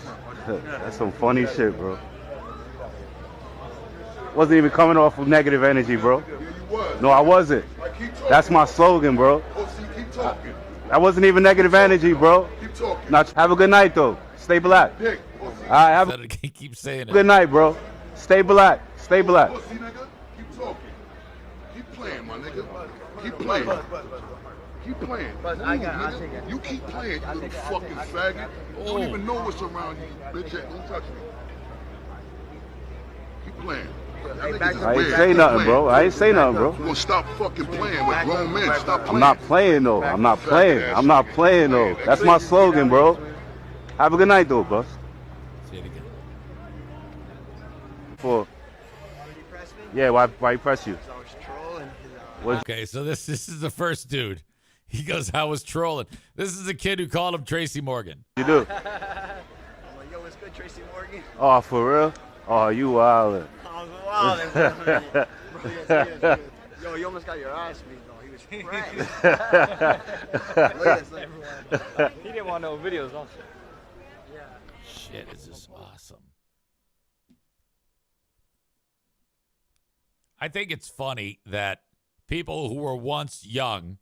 D: That's some funny shit, bro. Wasn't even coming off of negative energy, bro.
B: Yeah, you was.
D: No, I wasn't.
B: Like, keep talking.
D: That's my slogan, bro.
B: Oh, see, keep talking.
D: That wasn't even negative energy, bro.
B: Keep talking.
D: Now, have a good night, though. Stay black.
B: Dick. Oh, see,
D: All right, have a
A: He keeps saying it.
D: good night, bro. Stay black. Stay black.
B: oh, see, nigga. Keep talking. Keep playing, my nigga. Keep playing. Keep playing.
C: But
B: Move,
C: I'll
B: nigga.
C: take it.
B: You keep playing, you little fucking faggot. You don't even know what's around you, bitch. Don't touch me. Keep playing. Y'all niggas is
D: I ain't
B: weird.
D: say
B: Keep
D: nothing,
B: playing.
D: bro. I ain't say nothing, bro.
B: You gonna stop fucking playing with grown men. Stop playing.
D: I'm not playing, though. I'm not playing. I'm not playing, though. That's my slogan, bro. Have a good night, though, bus.
A: Say it again.
D: For yeah, why he press you?
C: I was trolling.
A: Okay, so this is the first dude. He goes, I was trolling. This is the kid who called him Tracy Morgan.
D: You do?
C: I'm like, yo, what's good, Tracy Morgan?
D: Oh, for real? Oh, you wildin'.
C: I was wildin'. Yo, you almost got your ass beat, though. He was fresh. Look at this.
E: He didn't want no videos also.
A: Shit, is this awesome. I think it's funny that people who were once young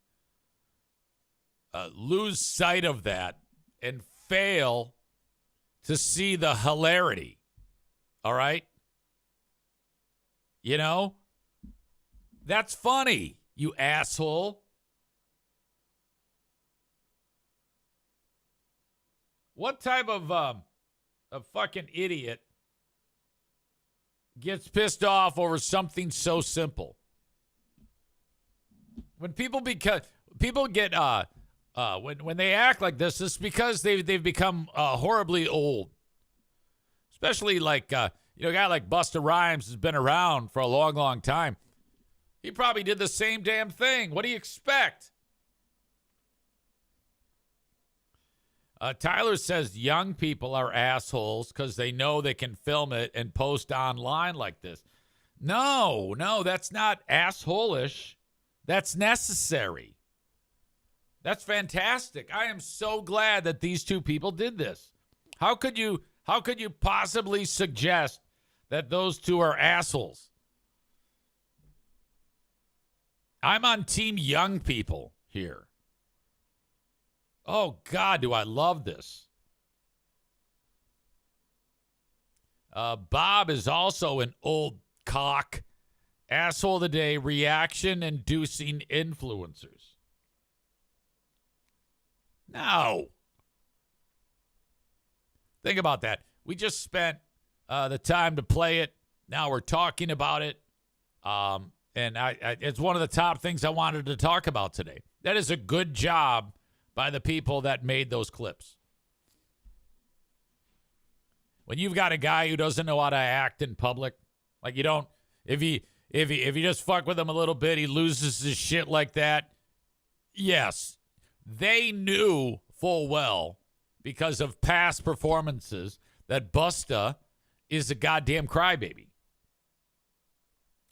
A: lose sight of that and fail to see the hilarity. All right? You know? That's funny, you asshole. What type of a fucking idiot gets pissed off over something so simple? When people get when they act like this, it's because they've become horribly old. Especially like a guy like Busta Rhymes has been around for a long time. He probably did the same damn thing. What do you expect? Tyler says young people are assholes because they know they can film it and post online like this. No, that's not asshole-ish. That's necessary. That's fantastic. I am so glad that these two people did this. How could you possibly suggest that those two are assholes? I'm on team young people here. Oh, God, do I love this. Bob is also an old cock. Asshole of the day, reaction-inducing influencers. No. Think about that. We just spent the time to play it. Now we're talking about it. And it's one of the top things I wanted to talk about today. That is a good job by the people that made those clips. When you've got a guy who doesn't know how to act in public, like you don't, if you just fuck with him a little bit, he loses his shit like that. Yes, they knew full well because of past performances that Busta is a goddamn crybaby.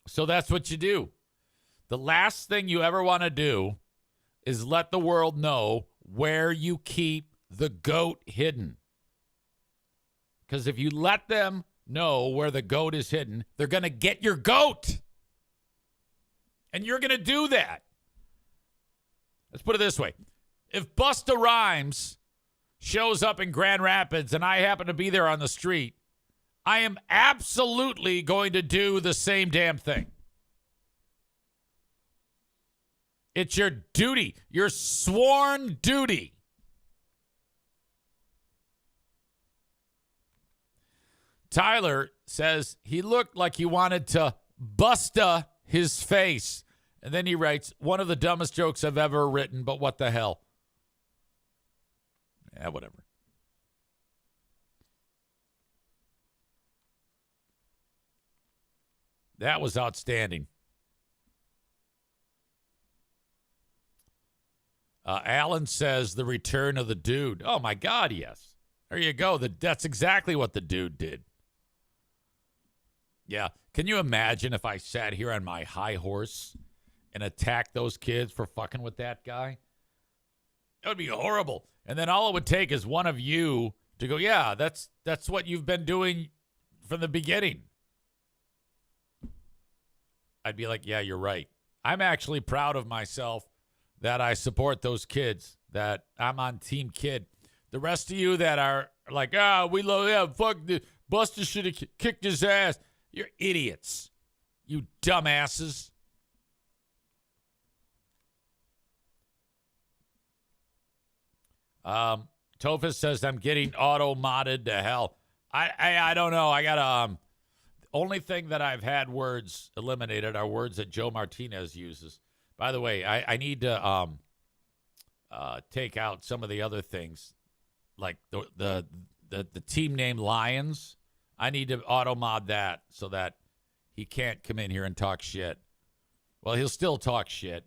A: So that's what you do. The last thing you ever want to do is let the world know where you keep the goat hidden. Because if you let them know where the goat is hidden, they're going to get your goat. And you're going to do that. Let's put it this way. If Busta Rhymes shows up in Grand Rapids and I happen to be there on the street, I am absolutely going to do the same damn thing. It's your duty, your sworn duty. Tyler says he looked like he wanted to busta his face. And then he writes, one of the dumbest jokes I've ever written, but what the hell? Yeah, whatever. That was outstanding. Alan says the return of the dude. Oh, my God, yes. There you go. That's exactly what the dude did. Yeah. Can you imagine if I sat here on my high horse and attacked those kids for fucking with that guy? That would be horrible. And then all it would take is one of you to go, yeah, that's what you've been doing from the beginning. I'd be like, yeah, you're right. I'm actually proud of myself that I support those kids, that I'm on Team Kid. The rest of you that are like, we love, fuck, Buster should have kicked his ass. You're idiots. You dumbasses. Tophus says, I'm getting auto-modded to hell. I don't know. I got only thing that I've had words eliminated are words that Joe Martinez uses. By the way, I need to take out some of the other things, like the team name Lions. I need to auto-mod that so that he can't come in here and talk shit. Well, he'll still talk shit,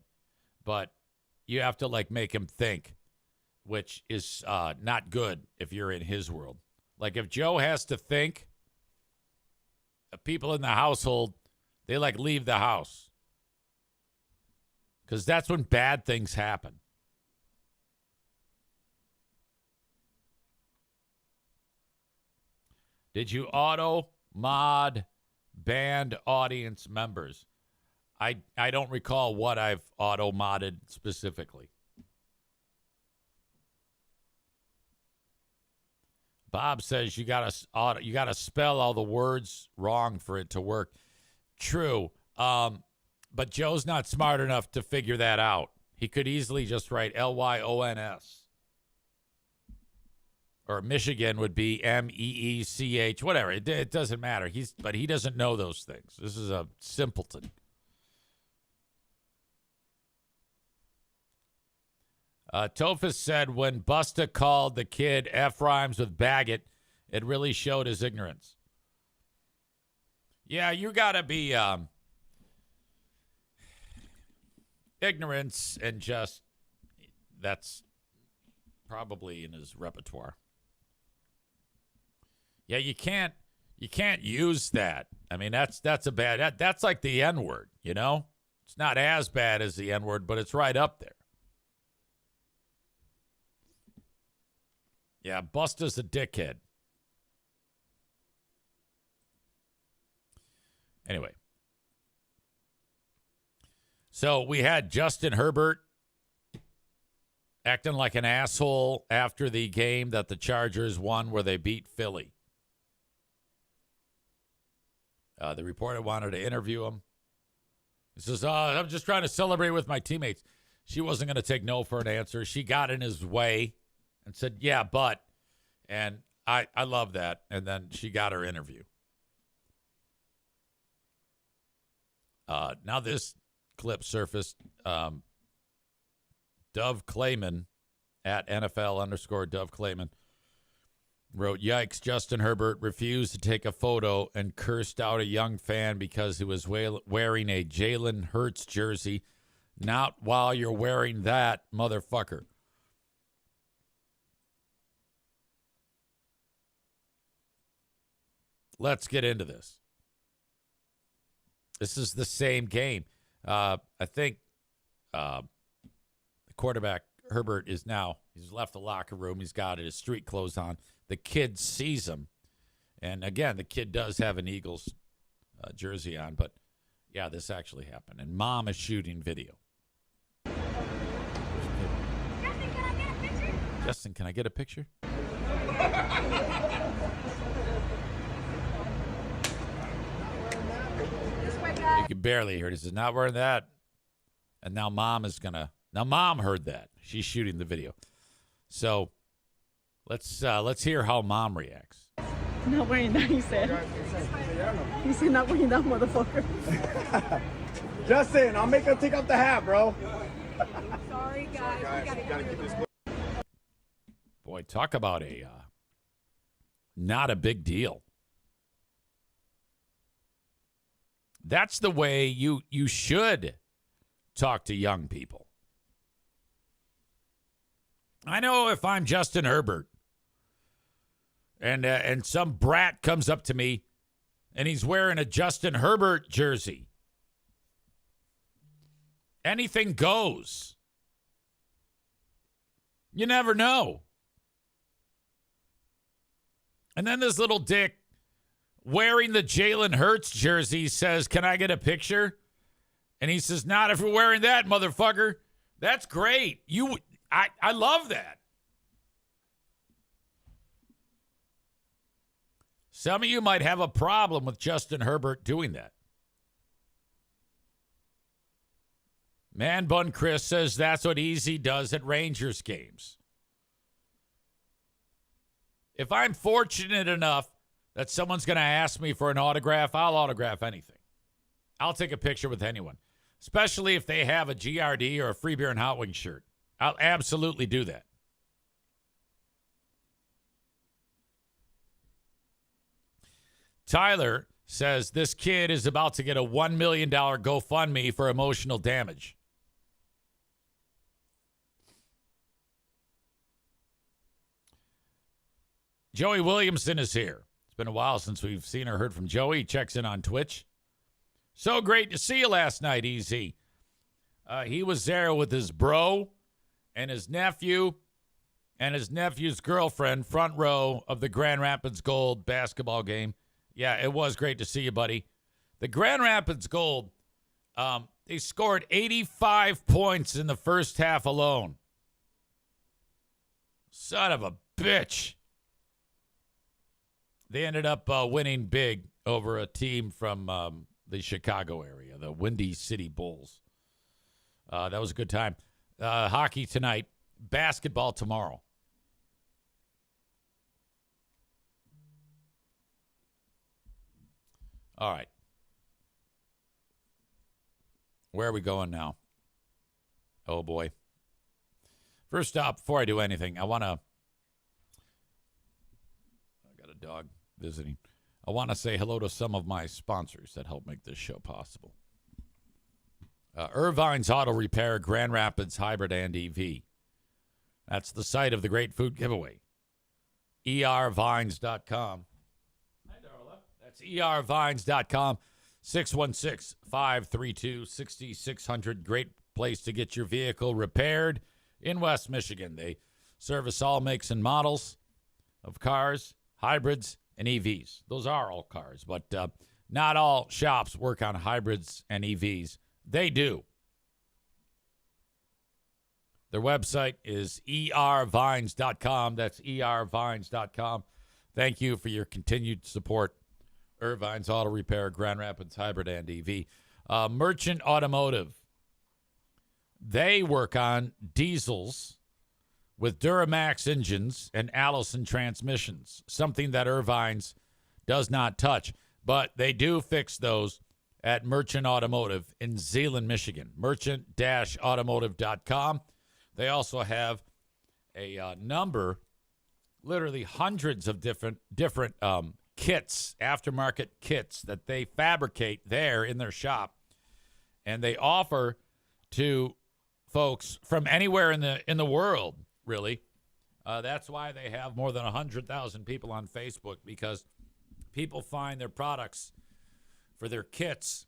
A: but you have to like make him think, which is not good if you're in his world. Like if Joe has to think, people in the household, they like leave the house. Because that's when bad things happen. Did you auto-mod banned audience members? I don't recall what I've auto-modded specifically. Bob says you gotta spell all the words wrong for it to work. True. But Joe's not smart enough to figure that out. He could easily just write Lyons. Or Michigan would be Meech, whatever. It doesn't matter. But he doesn't know those things. This is a simpleton. Tophus said when Busta called the kid F rhymes with Baggett, it really showed his ignorance. Yeah, you got to be ignorance and just that's probably in his repertoire. Yeah, you can't use that. I mean, that's a bad that's like the N-word, you know? It's not as bad as the N-word, but it's right up there. Yeah, Busta's a dickhead. Anyway. So we had Justin Herbert acting like an asshole after the game that the Chargers won where they beat Philly. The reporter wanted to interview him. He says, I'm just trying to celebrate with my teammates. She wasn't going to take no for an answer. She got in his way and said, yeah, but. And I love that. And then she got her interview. Now this clip surfaced. Dove Clayman at NFL_Dove Clayman wrote, yikes, Justin Herbert refused to take a photo and cursed out a young fan because he was wearing a Jalen Hurts jersey. Not while you're wearing that, motherfucker. Let's get into this. This is the same game. I think the quarterback Herbert he's left the locker room. He's got his street clothes on. The kid sees him. And again, the kid does have an Eagles jersey on, but yeah, this actually happened. And mom is shooting video. Justin, can I get a picture? You can barely hear it. He says, not wearing that. And now mom heard that. She's shooting the video. So let's hear how mom reacts.
F: Not wearing that, he said. He said not wearing that, motherfucker.
C: Justin, I'll make him take off the hat, bro.
F: Sorry, guys. We gotta get this.
A: Boy, talk about a not a big deal. That's the way you should talk to young people. I know if I'm Justin Herbert and some brat comes up to me and he's wearing a Justin Herbert jersey, anything goes. You never know. And then this little dick wearing the Jalen Hurts jersey says, can I get a picture? And he says, not if you're wearing that, motherfucker. That's great. I love that. Some of you might have a problem with Justin Herbert doing that. Man Bun Chris says that's what Easy does at Rangers games. If I'm fortunate enough that someone's going to ask me for an autograph, I'll autograph anything. I'll take a picture with anyone, especially if they have a GRD or a Free Beer and Hot Wings shirt. I'll absolutely do that. Tyler says this kid is about to get a $1 million GoFundMe for emotional damage. Joey Williamson is here. It's been a while since we've seen or heard from Joey. He checks in on Twitch. So great to see you last night, Easy. He was there with his bro and his nephew and his nephew's girlfriend, front row of the Grand Rapids Gold basketball game. Yeah, it was great to see you, buddy. The Grand Rapids Gold, they scored 85 points in the first half alone. Son of a bitch. They ended up winning big over a team from the Chicago area, the Windy City Bulls. That was a good time. Hockey tonight, basketball tomorrow. All right. Where are we going now? Oh, boy. First up, before I do anything, I got a dog visiting. I want to say hello to some of my sponsors that help make this show possible. Irvine's Auto Repair, Grand Rapids Hybrid and EV. That's the site of the Great Food Giveaway. ervines.com. Hi, Darla. That's ervines.com. 616-532-6600. Great place to get your vehicle repaired in West Michigan. They service all makes and models of cars, hybrids, and EVs. Those are all cars, but not all shops work on hybrids and EVs. They do. Their website is ervines.com. That's ervines.com. Thank you for your continued support. Irvine's Auto Repair, Grand Rapids Hybrid and EV. Merchant Automotive. They work on diesels with Duramax engines and Allison transmissions, something that Irvine's does not touch. But they do fix those at Merchant Automotive in Zeeland, Michigan. Merchant-automotive.com. They also have a number, literally hundreds of different kits, aftermarket kits that they fabricate there in their shop, and they offer to folks from anywhere in the world. Really, that's why they have more than 100,000 people on Facebook, because people find their products for their kits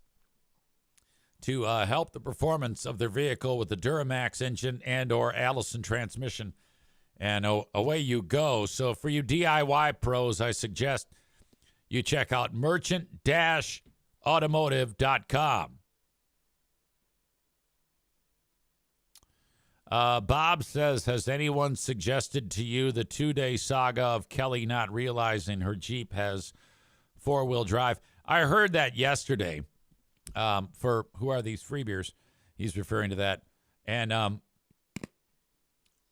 A: to help the performance of their vehicle with the Duramax engine and or Allison transmission. And away you go. So for you DIY pros, I suggest you check out merchant-automotive.com. Bob says, has anyone suggested to you the 2-day saga of Kelly not realizing her Jeep has four-wheel drive? I heard that yesterday. For who are these free beers? He's referring to that. And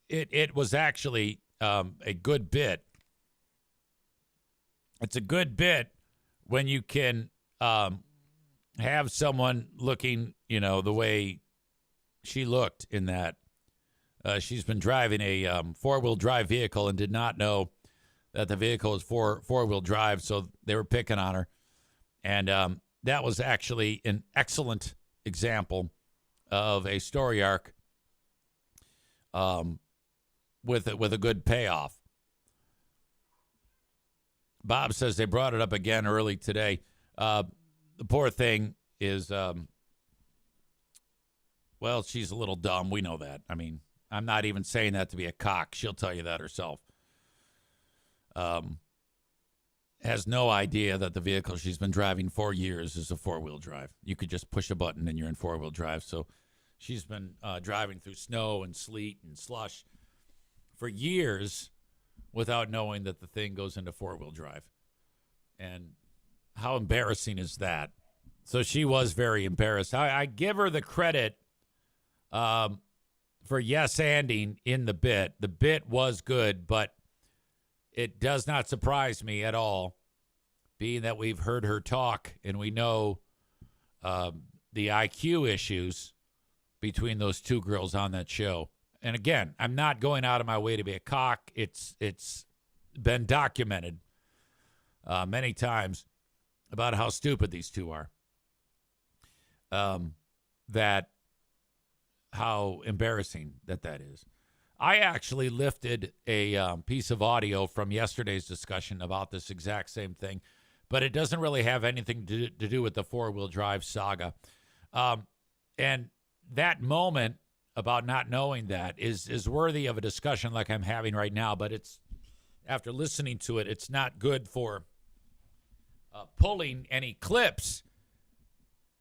A: it was actually a good bit. It's a good bit when you can have someone looking, the way she looked in that. She's been driving a four-wheel drive vehicle and did not know that the vehicle is four-wheel drive, so they were picking on her. And that was actually an excellent example of a story arc with a good payoff. Bob says they brought it up again early today. The poor thing is, well, she's a little dumb. We know that. I mean, I'm not even saying that to be a cock. She'll tell you that herself. Has no idea that the vehicle she's been driving for years is a four-wheel drive. You could just push a button and you're in four-wheel drive. So she's been driving through snow and sleet and slush for years without knowing that the thing goes into four-wheel drive. And how embarrassing is that? So she was very embarrassed. I give her the credit for yes-anding in the bit. The bit was good, but it does not surprise me at all, being that we've heard her talk and we know the IQ issues between those two girls on that show. And again, I'm not going out of my way to be a cock. It's been documented many times about how stupid these two are. How embarrassing that is. I actually lifted a piece of audio from yesterday's discussion about this exact same thing, but it doesn't really have anything to do with the four-wheel drive saga. And that moment about not knowing that is worthy of a discussion like I'm having right now, but it's after listening to it, it's not good for pulling any clips,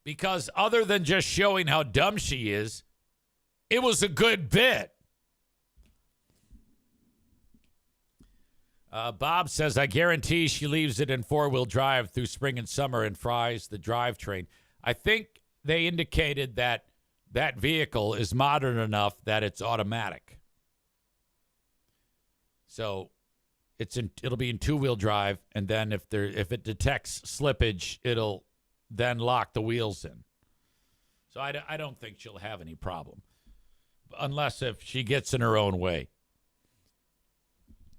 A: because other than just showing how dumb she is, it was a good bit. Bob says, I guarantee she leaves it in four-wheel drive through spring and summer and fries the drivetrain. I think they indicated that vehicle is modern enough that it's automatic. So it'll be in two-wheel drive, and then if it detects slippage, it'll then lock the wheels in. So I don't think she'll have any problem, unless if she gets in her own way.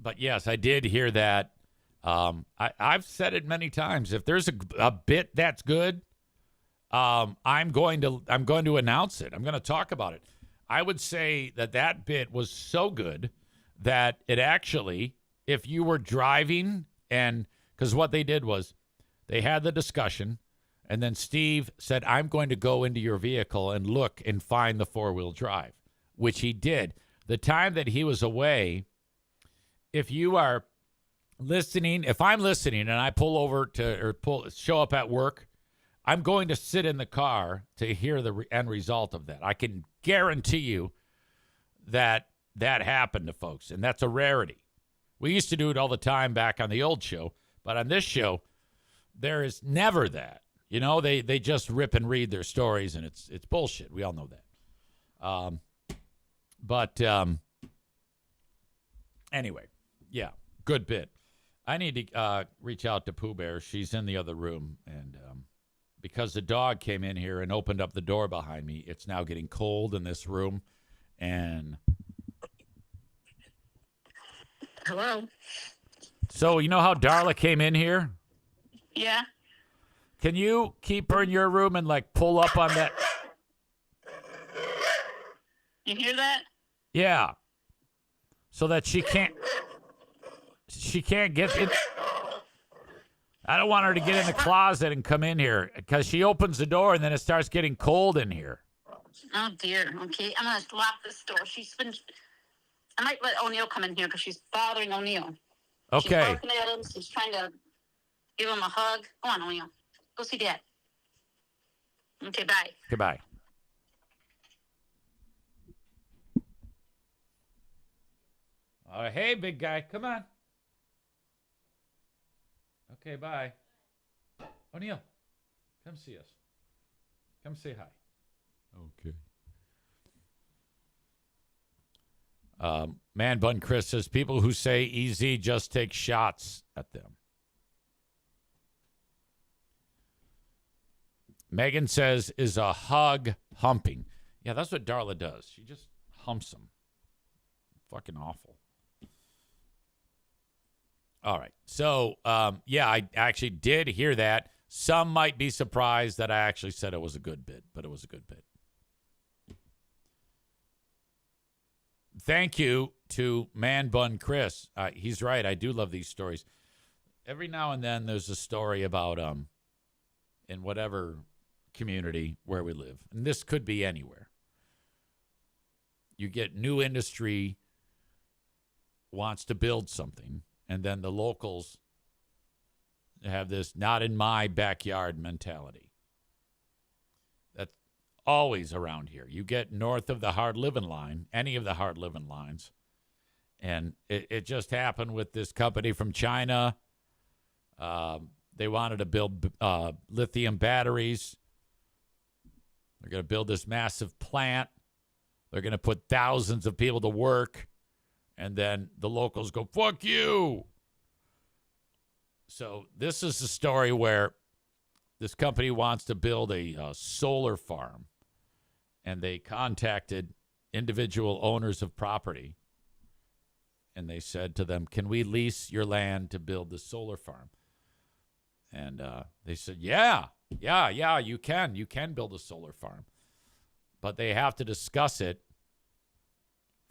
A: But yes, I did hear that. I've said it many times. If there's a bit that's good, I'm going to announce it. I'm going to talk about it. I would say that bit was so good that it actually, if you were driving, and because what they did was they had the discussion, and then Steve said, I'm going to go into your vehicle and look and find the four-wheel drive, which he did. The time that he was away, if you are listening, if I'm listening and I pull over show up at work, I'm going to sit in the car to hear the end result of that. I can guarantee you that happened to folks, and that's a rarity. We used to do it all the time back on the old show, but on this show, there is never that. They just rip and read their stories, and it's bullshit. We all know that. But anyway, yeah, good bit. I need to reach out to Pooh Bear. She's in the other room, and because the dog came in here and opened up the door behind me, it's now getting cold in this room. And
G: hello.
A: So you know how Darla came in here?
G: Yeah.
A: Can you keep her in your room and pull up on that?
G: You hear that?
A: Yeah. So that she can't get it. I don't want her to get in the closet and come in here because she opens the door and then it starts getting cold in here.
G: Oh dear. Okay, I'm gonna lock this door. I might let O'Neill come in here because she's bothering O'Neill. She's
A: Okay.
G: barking at him. She's trying to give him a hug. Go on, O'Neill. Go see Dad. Okay, bye.
A: Goodbye. Hey, big guy, come on. Okay, bye. O'Neill, come see us. Come say hi. Okay. Man Bun Chris says people who say easy just take shots at them. Megan says, is a hug humping? Yeah, that's what Darla does. She just humps them. Fucking awful. All right. So, yeah, I actually did hear that. Some might be surprised that I actually said it was a good bit, but it was a good bit. Thank you to Man Bun Chris. He's right. I do love these stories. Every now and then there's a story about in whatever community where we live. And this could be anywhere. You get new industry wants to build something, and then the locals have this not in my backyard mentality. That's always around here. You get north of the hard living line, any of the hard living lines, and it just happened with this company from China. They wanted to build lithium batteries. They're going to build this massive plant. They're going to put thousands of people to work. And then the locals go, fuck you. So this is a story where this company wants to build a solar farm. And they contacted individual owners of property. And they said to them, can we lease your land to build the solar farm? And they said, yeah, you can. You can build a solar farm. But they have to discuss it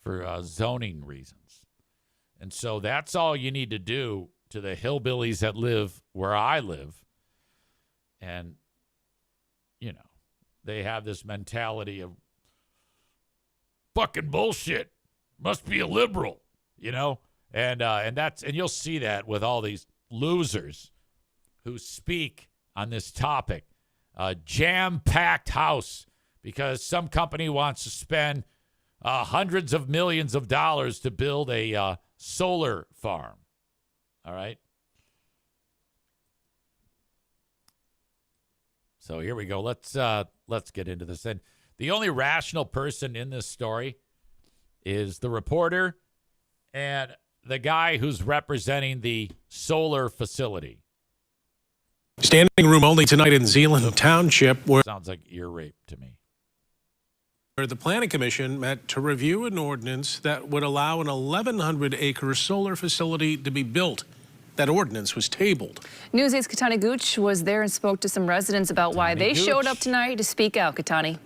A: for zoning reasons. And so that's all you need to do to the hillbillies that live where I live. And, you know, they have this mentality of fucking bullshit. Must be a liberal, you know? And you'll see that with all these losers who speak on this topic. Jam-packed house because some company wants to spend hundreds of millions of dollars to build a solar farm. All right? So here we go. Let's get into this. And the only rational person in this story is the reporter and the guy who's representing the solar facility.
H: Standing room only tonight in Zeeland Township, where
A: Sounds like ear rape to me.
H: the Planning Commission met to review an ordinance that would allow an 1,100-acre solar facility to be built. That ordinance was tabled.
I: News 8's Katani Gooch was there and spoke to some residents about why they showed up tonight to speak out. Katani.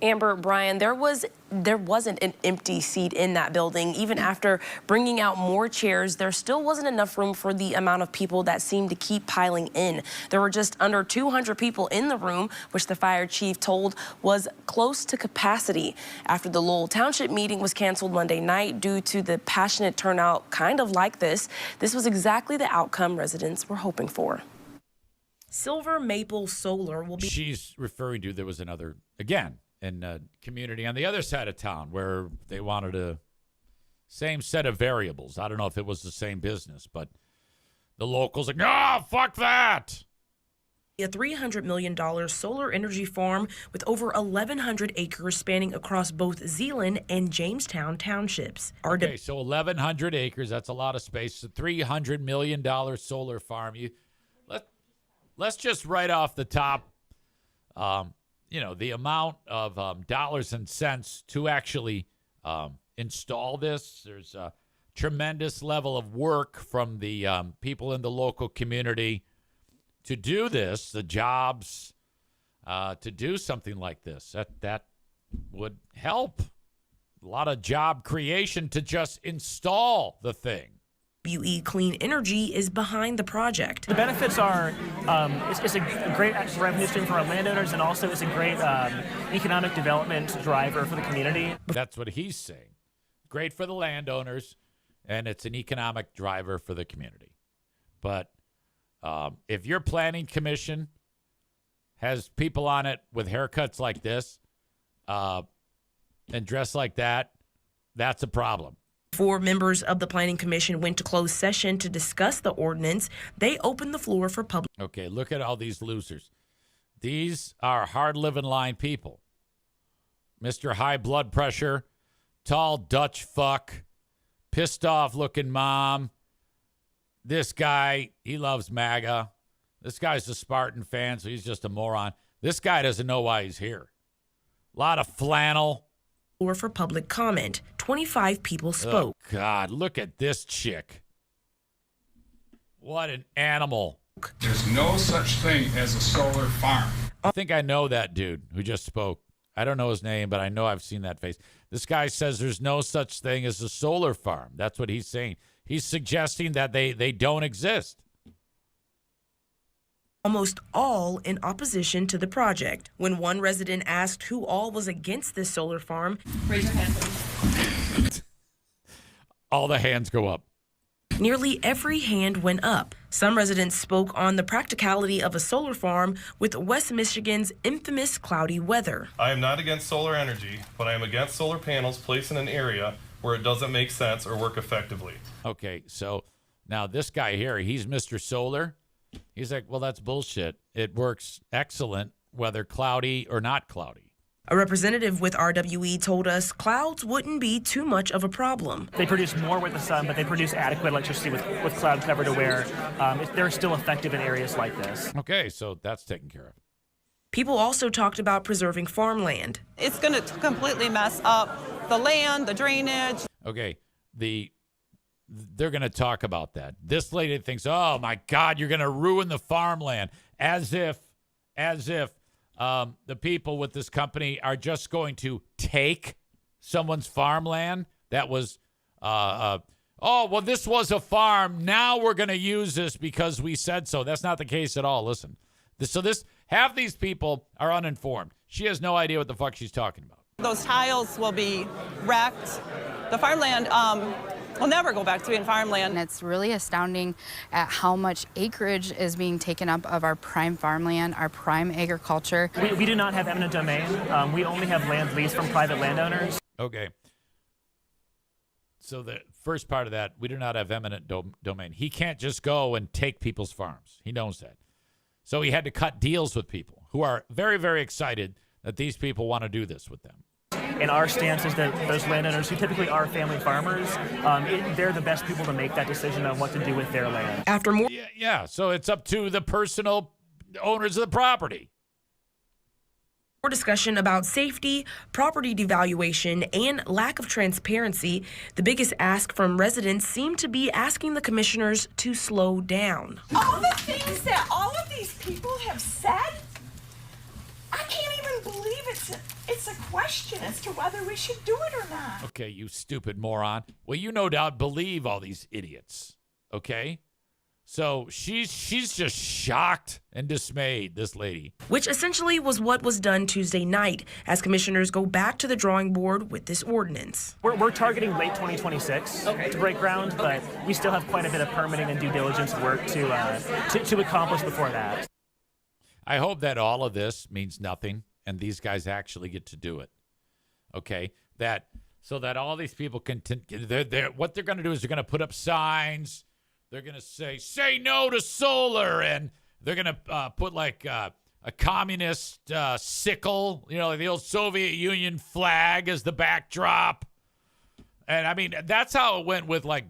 J: Amber, Brian, there wasn't an empty seat in that building. Even after bringing out more chairs, there still wasn't enough room for the amount of people that seemed to keep piling in. There were just under 200 people in the room, which the fire chief told was close to capacity. After the Lowell Township meeting was canceled Monday night due to the passionate turnout kind of like this was exactly the outcome residents were hoping for. Silver Maple Solar will be...
A: She's referring to there was another, again, in a community on the other side of town where they wanted a same set of variables. I don't know if it was the same business, but the locals like, no, fuck that.
J: A $300 million solar energy farm with over 1,100 acres spanning across both Zeeland and Jamestown townships.
A: Okay, so 1,100 acres, that's a lot of space. It's a $300 million solar farm. Let's just right off the top, the amount of dollars and cents to actually install this. There's a tremendous level of work from the people in the local community to do this, the jobs, to do something like this. That would help. A lot of job creation to just install the thing.
J: WE Clean Energy is behind the project.
K: The benefits are it's a great revenue stream for our landowners, and also it's a great economic development driver for the community.
A: That's what he's saying. Great for the landowners, and it's an economic driver for the community. But if your planning commission has people on it with haircuts like this and dressed like that, that's a problem.
J: 4 members of the Planning Commission went to closed session to discuss the ordinance. They opened the floor for public.
A: Okay, look at all these losers. These are hard-living line people. Mr. High Blood Pressure, tall Dutch fuck, pissed-off-looking mom. This guy, he loves MAGA. This guy's a Spartan fan, so he's just a moron. This guy doesn't know why he's here. A lot of flannel.
J: Or for public comment. 25 people spoke.
A: Oh, God, look at this chick. What an animal.
B: There's no such thing as a solar farm.
A: I think I know that dude who just spoke. I don't know his name, but I know I've seen that face. This guy says there's no such thing as a solar farm. That's what he's saying. He's suggesting that they don't exist.
J: Almost all in opposition to the project. When one resident asked who all was against this solar farm,
F: Raise your hand, please.
A: All the hands go up.
J: nearly every hand went up. Some residents spoke on the practicality of a solar farm with West Michigan's infamous cloudy weather.
L: I am not against solar energy, but I am against solar panels placed in an area where it doesn't make sense or work effectively.
A: Okay, so now this guy here, he's Mr. Solar. He's like, well, that's bullshit. It works excellent, whether cloudy or not cloudy.
J: A representative with RWE told us clouds wouldn't be too much of a problem.
K: They produce more with the sun, but they produce adequate electricity with cloud cover to where they're still effective in areas like this.
A: Okay, so that's taken care of.
J: People also talked about preserving farmland.
F: It's going to completely mess up the land, the drainage.
A: Okay, they're going to talk about that. This lady thinks, oh, my God, you're going to ruin the farmland. As if the people with this company are just going to take someone's farmland that was, this was a farm. Now we're going to use this because we said so. That's not the case at all. Listen, half these people are uninformed. She has no idea what the fuck she's talking about.
F: Those tiles will be wrecked. The farmland will never go back to being farmland.
M: And it's really astounding at how much acreage is being taken up of our prime farmland, our prime agriculture.
K: We do not have eminent domain. We only have land leased from private landowners.
A: Okay. So the first part of that, we do not have eminent domain. He can't just go and take people's farms. He knows that. So he had to cut deals with people who are very, very excited that these people want to do this with them.
K: And our stance is that those landowners, who typically are family farmers, they're the best people to make that decision on what to do with their land.
J: After more,
A: yeah. So it's up to the personal owners of the property.
J: more discussion about safety, property devaluation, and lack of transparency, the biggest ask from residents seemed to be asking the commissioners to slow down.
N: All the things that all of these people have said, I can't even believe it's a question as to whether we should do it or not.
A: Okay, you stupid moron. Well, you no doubt believe all these idiots. Okay? So she's just shocked and dismayed, this lady.
J: Which essentially was what was done Tuesday night as commissioners go back to the drawing board with this ordinance.
K: We're targeting late 2026 to break ground, but we still have quite a bit of permitting and due diligence work to accomplish before that.
A: I hope that all of this means nothing and these guys actually get to do it. Okay? So that all these people can, what they're going to do is they're going to put up signs. They're going to say no to solar. And they're going to put like a communist sickle, like the old Soviet Union flag as the backdrop. And I mean, that's how it went with like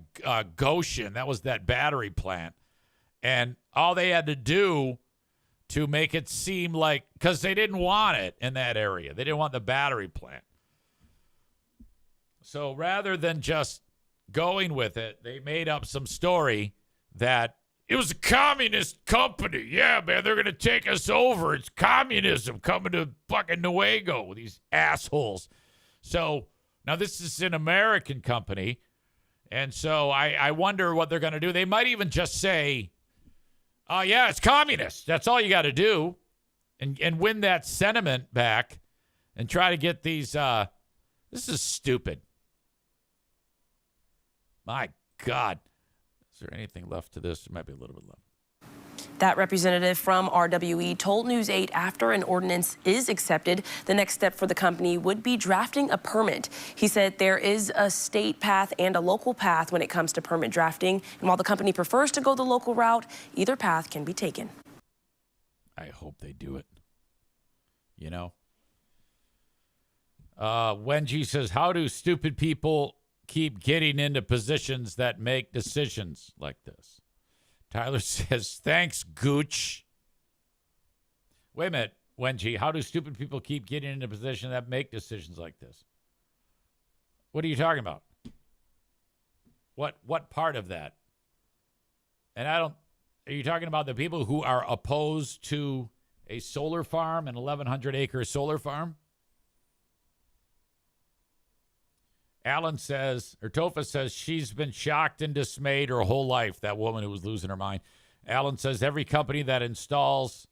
A: Goshen. That was that battery plant. And all they had to do to make it seem like, because they didn't want it in that area. They didn't want the battery plant. So rather than just going with it, they made up some story that it was a communist company. Yeah, man, they're going to take us over. It's communism coming to fucking Nuevo, these assholes. So now this is an American company, And so I wonder what they're going to do. They might even just say, oh, yeah, it's communist. That's all you got to do. And win that sentiment back and try to get these. This is stupid. My God. Is there anything left to this? There might be a little bit left.
J: That representative from RWE told News 8 after an ordinance is accepted, the next step for the company would be drafting a permit. He said there is a state path and a local path when it comes to permit drafting. And while the company prefers to go the local route, either path can be taken.
A: I hope they do it. You know? Wenji says, how do stupid people keep getting into positions that make decisions like this? Tyler says, thanks, Gooch. Wait a minute, Wenji. How do stupid people keep getting into positions that make decisions like this? What are you talking about? What part of that? And are you talking about the people who are opposed to a solar farm, an 1,100-acre solar farm? Alan says, or Topher says, she's been shocked and dismayed her whole life, that woman who was losing her mind. Alan says, every company that installs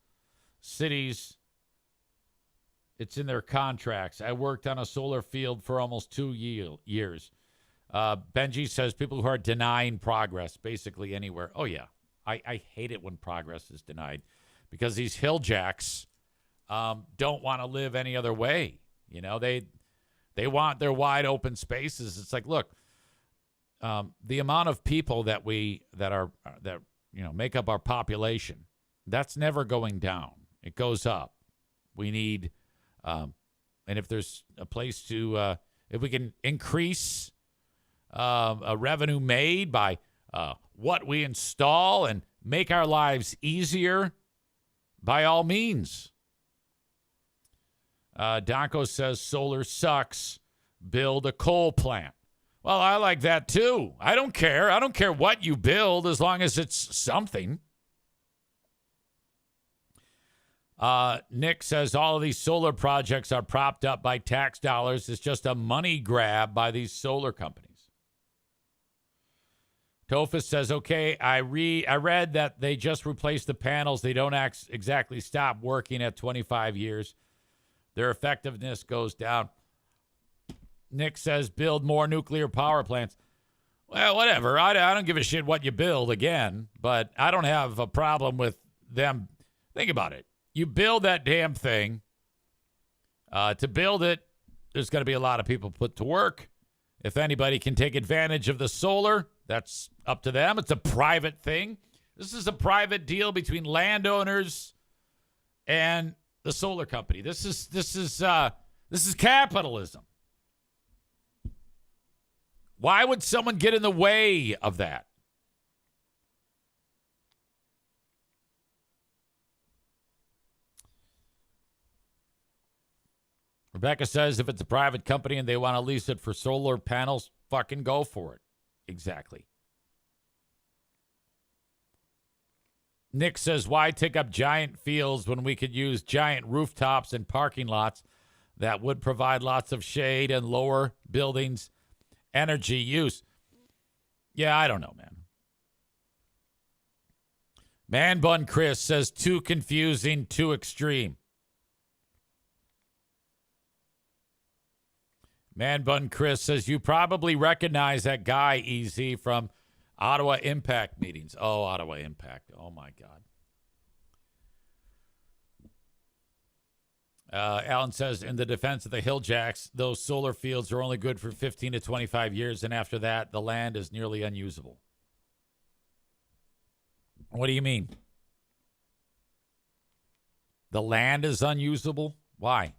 A: cities, it's in their contracts. I worked on a solar field for almost 2 years. Benji says, people who are denying progress, basically anywhere. Oh, yeah. I hate it when progress is denied because these hilljacks don't want to live any other way. You know, they want their wide open spaces. It's like, look, the amount of people that make up our population, that's never going down. It goes up. We need, and if there's a place to, if we can increase a revenue made by what we install and make our lives easier, by all means. Donko says solar sucks. Build a coal plant. Well, I like that too. I don't care. I don't care what you build as long as it's something. Nick says all of these solar projects are propped up by tax dollars. It's just a money grab by these solar companies. Tofus says, okay, I read that they just replaced the panels. They don't exactly stop working at 25 years. Their effectiveness goes down. Nick says, build more nuclear power plants. Well, whatever. I don't give a shit what you build again, but I don't have a problem with them. Think about it. You build that damn thing. To build it, there's going to be a lot of people put to work. If anybody can take advantage of the solar, that's up to them. It's a private thing. This is a private deal between landowners and the solar company. This is capitalism. Why would someone get in the way of that? Rebecca says if it's a private company and they want to lease it for solar panels, fucking go for it. Exactly. Nick says, why take up giant fields when we could use giant rooftops and parking lots that would provide lots of shade and lower buildings' energy use? Yeah, I don't know, man. Man Bun Chris says, too confusing, too extreme. Man Bun Chris says, you probably recognize that guy, Easy, from Ottawa Impact meetings. Oh, Ottawa Impact. Oh, my God. Alan says, in the defense of the Hilljacks, those solar fields are only good for 15 to 25 years, and after that, the land is nearly unusable. What do you mean? The land is unusable? Why?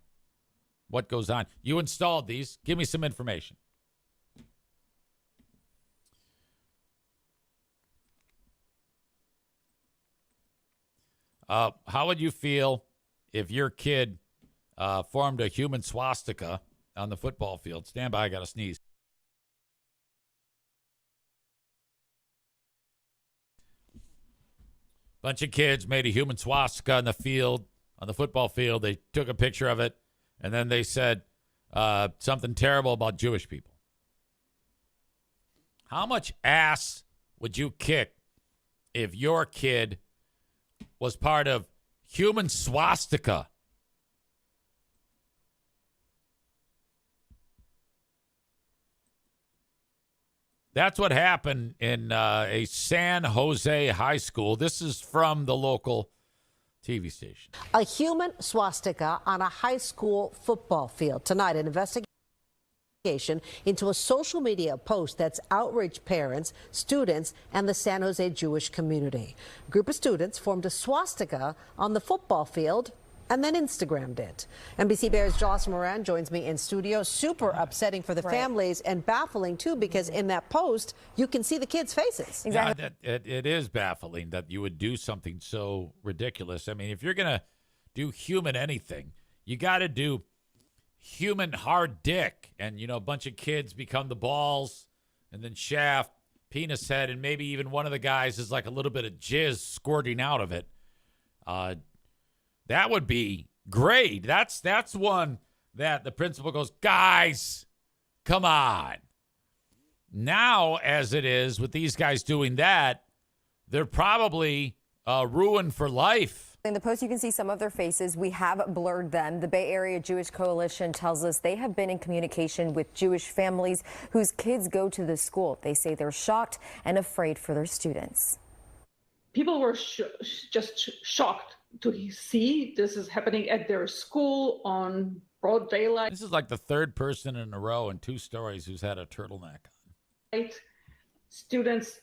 A: What goes on? You installed these. Give me some information. How would you feel if your kid formed a human swastika on the football field? Stand by, I got to sneeze. Bunch of kids made a human swastika on the field, on the football field. They took a picture of it, and then they said something terrible about Jewish people. How much ass would you kick if your kid was part of Human Swastika? That's what happened in a San Jose high school. This is from the local TV station.
O: A human swastika on a high school football field. Tonight, an investigation into a social media post that's outraged parents, students, and the San Jose Jewish community. A group of students formed a swastika on the football field and then Instagrammed it. NBC Bears Jocelyn Moran joins me in studio. Super upsetting for the families and baffling, too, because in that post, you can see the kids' faces.
A: Exactly. Yeah, it is baffling that you would do something so ridiculous. I mean, if you're going to do human anything, you got to do human hard dick. And, you know, a bunch of kids become the balls and then shaft, penis head, and maybe even one of the guys is like a little bit of jizz squirting out of it. That would be great. That's one that the principal goes, guys, come on. Now, as it is with these guys doing that, they're probably ruined for life.
P: In the post, you can see some of their faces. We have blurred them. The Bay Area Jewish Coalition tells us they have been in communication with Jewish families whose kids go to the school. They say they're shocked and afraid for their students.
Q: People were just shocked to see this is happening at their school on broad daylight.
A: This is like the third person in a row in 2 stories who's had a turtleneck on.
Q: Students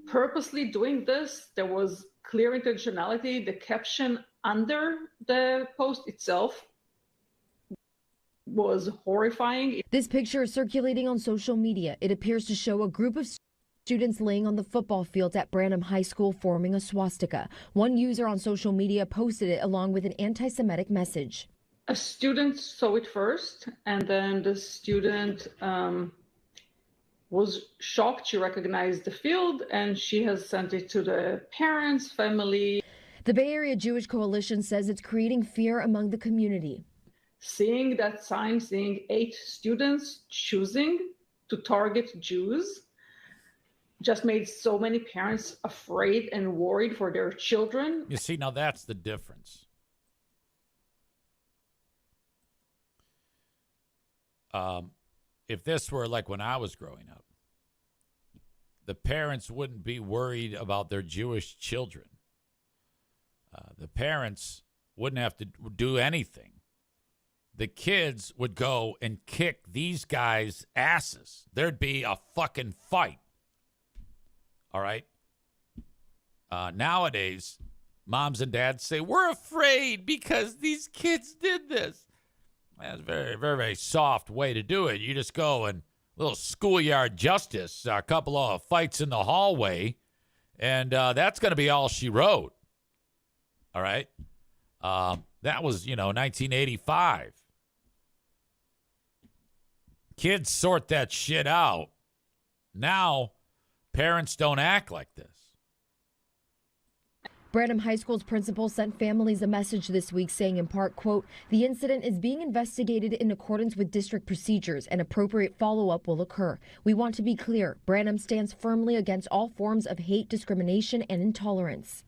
Q: purposely doing this. There was clear intentionality. The caption under the post itself was horrifying.
R: This picture is circulating on social media. It appears to show a group of students laying on the football field at Branham High School forming a swastika. One user on social media posted it along with an anti-Semitic message.
Q: A student saw it first, and then the student was shocked. She recognized the field, and she has sent it to the parents, family.
R: The Bay Area Jewish Coalition says it's creating fear among the community.
Q: Seeing that sign, seeing 8 students choosing to target Jews, just made so many parents afraid and worried for their children.
A: You see, now that's the difference. If this were like when I was growing up, the parents wouldn't be worried about their Jewish children. The parents wouldn't have to do anything. The kids would go and kick these guys' asses. There'd be a fucking fight. All right? Nowadays, moms and dads say, we're afraid because these kids did this. That's a very, very, very soft way to do it. You just go and little schoolyard justice, a couple of fights in the hallway, and that's going to be all she wrote. All right? That was, 1985. Kids sort that shit out. Now, parents don't act like this.
R: Branham High School's principal sent families a message this week saying in part, quote, the incident is being investigated in accordance with district procedures and appropriate follow-up will occur. We want to be clear. Branham stands firmly against all forms of hate, discrimination, and intolerance.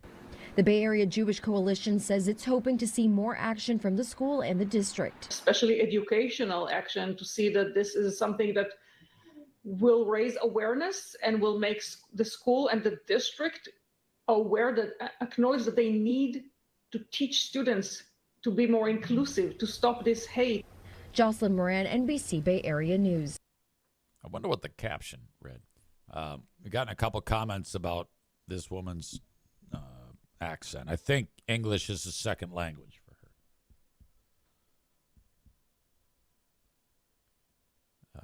R: The Bay Area Jewish Coalition says it's hoping to see more action from the school and the district.
Q: Especially educational action to see that this is something that will raise awareness and will make the school and the district aware that acknowledge that they need to teach students to be more inclusive, to stop this hate.
R: Jocelyn Moran, NBC Bay Area News.
A: I wonder what the caption read. We've gotten a couple comments about this woman's accent. I think English is a second language for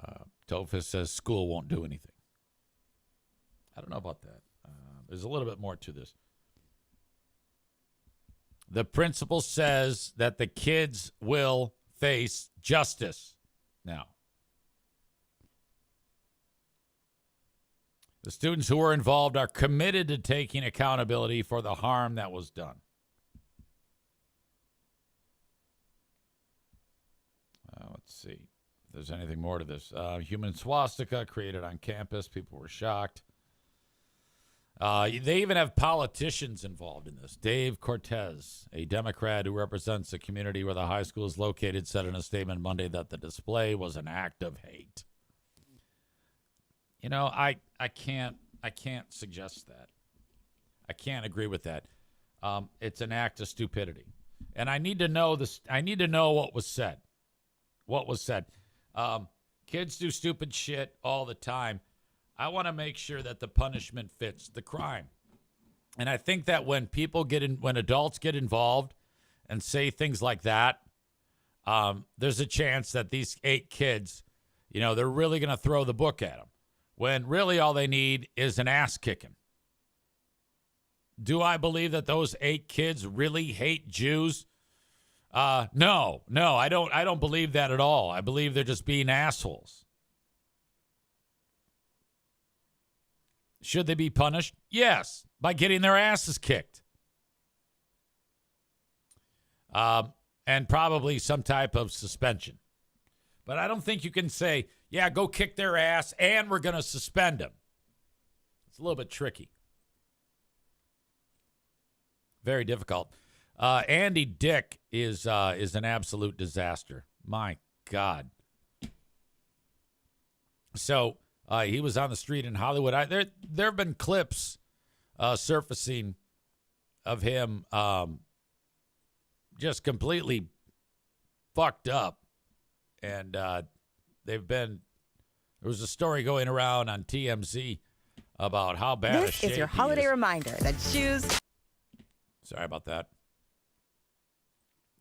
A: her. Tophus says school won't do anything. I don't know about that. There's a little bit more to this. The principal says that the kids will face justice now. The students who were involved are committed to taking accountability for the harm that was done. Let's see. there's anything more to this. Human swastika created on campus. People were shocked. They even have politicians involved in this. Dave Cortez, a Democrat who represents the community where the high school is located, said in a statement Monday that the display was an act of hate. You know, I can't suggest that. I can't agree with that. It's an act of stupidity, and I need to know this. I need to know what was said. What was said? Kids do stupid shit all the time. I want to make sure that the punishment fits the crime. And I think that when adults get involved and say things like that, there's a chance that these 8 kids, you know, they're really going to throw the book at them when really all they need is an ass kicking. Do I believe that those 8 kids really hate Jews? No, I don't believe that at all. I believe they're just being assholes. Should they be punished? Yes, by getting their asses kicked. And probably some type of suspension. But I don't think you can say, yeah, go kick their ass and we're going to suspend them. It's a little bit tricky. Very difficult. Andy Dick is an absolute disaster. My God. So he was on the street in Hollywood. There have been clips surfacing of him just completely fucked up. And there was a story going around on TMZ about how bad a shape
S: This is your holiday reminder that shoes...
A: Sorry about that.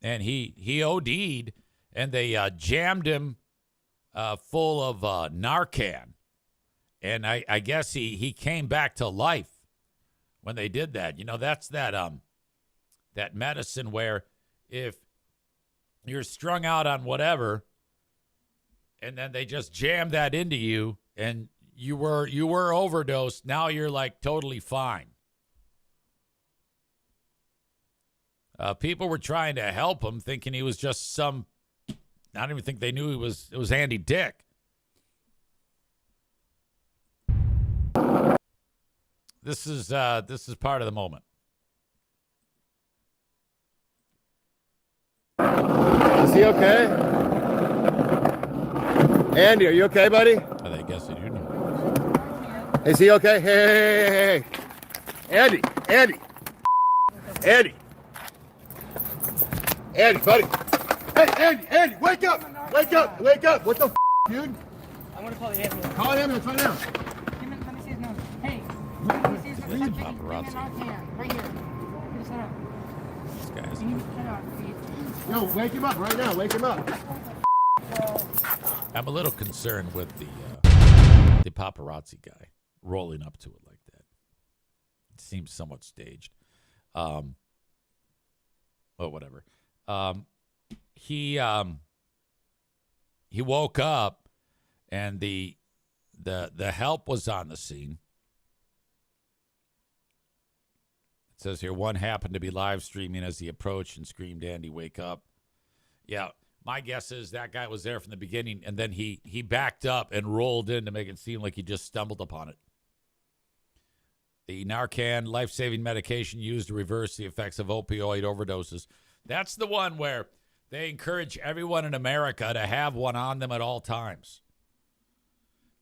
A: And he OD'd, and they jammed him full of Narcan. And I guess he came back to life when they did that. You know, that's that medicine where if you're strung out on whatever, and then they just jam that into you, and you were overdosed, now you're like totally fine. People were trying to help him, thinking he was just I don't even think they knew it was Andy Dick. This is part of the moment.
T: Is he okay? Andy, are you okay, buddy?
A: I guess you know.
T: Is he okay? Hey. Andy. Andy, buddy. Hey, Andy, wake up. What the f***, dude?
S: I'm going to call the ambulance.
T: Call an ambulance right now.
S: Let me see his nose. Hey, let me see his nose.
A: Paparazzi.
S: Right here. Give us that.
A: This guy's...
S: Can you shut up, please?
T: Yo, wake him up right now. Wake him up.
A: I'm a little concerned with the paparazzi guy rolling up to it like that. It seems somewhat staged. Oh, whatever. He woke up and the help was on the scene. It says here, one happened to be live streaming as he approached and screamed, "Andy, wake up." Yeah, my guess is that guy was there from the beginning, and then he backed up and rolled in to make it seem like he just stumbled upon it. The Narcan, life-saving medication used to reverse the effects of opioid overdoses. That's the one where they encourage everyone in America to have one on them at all times.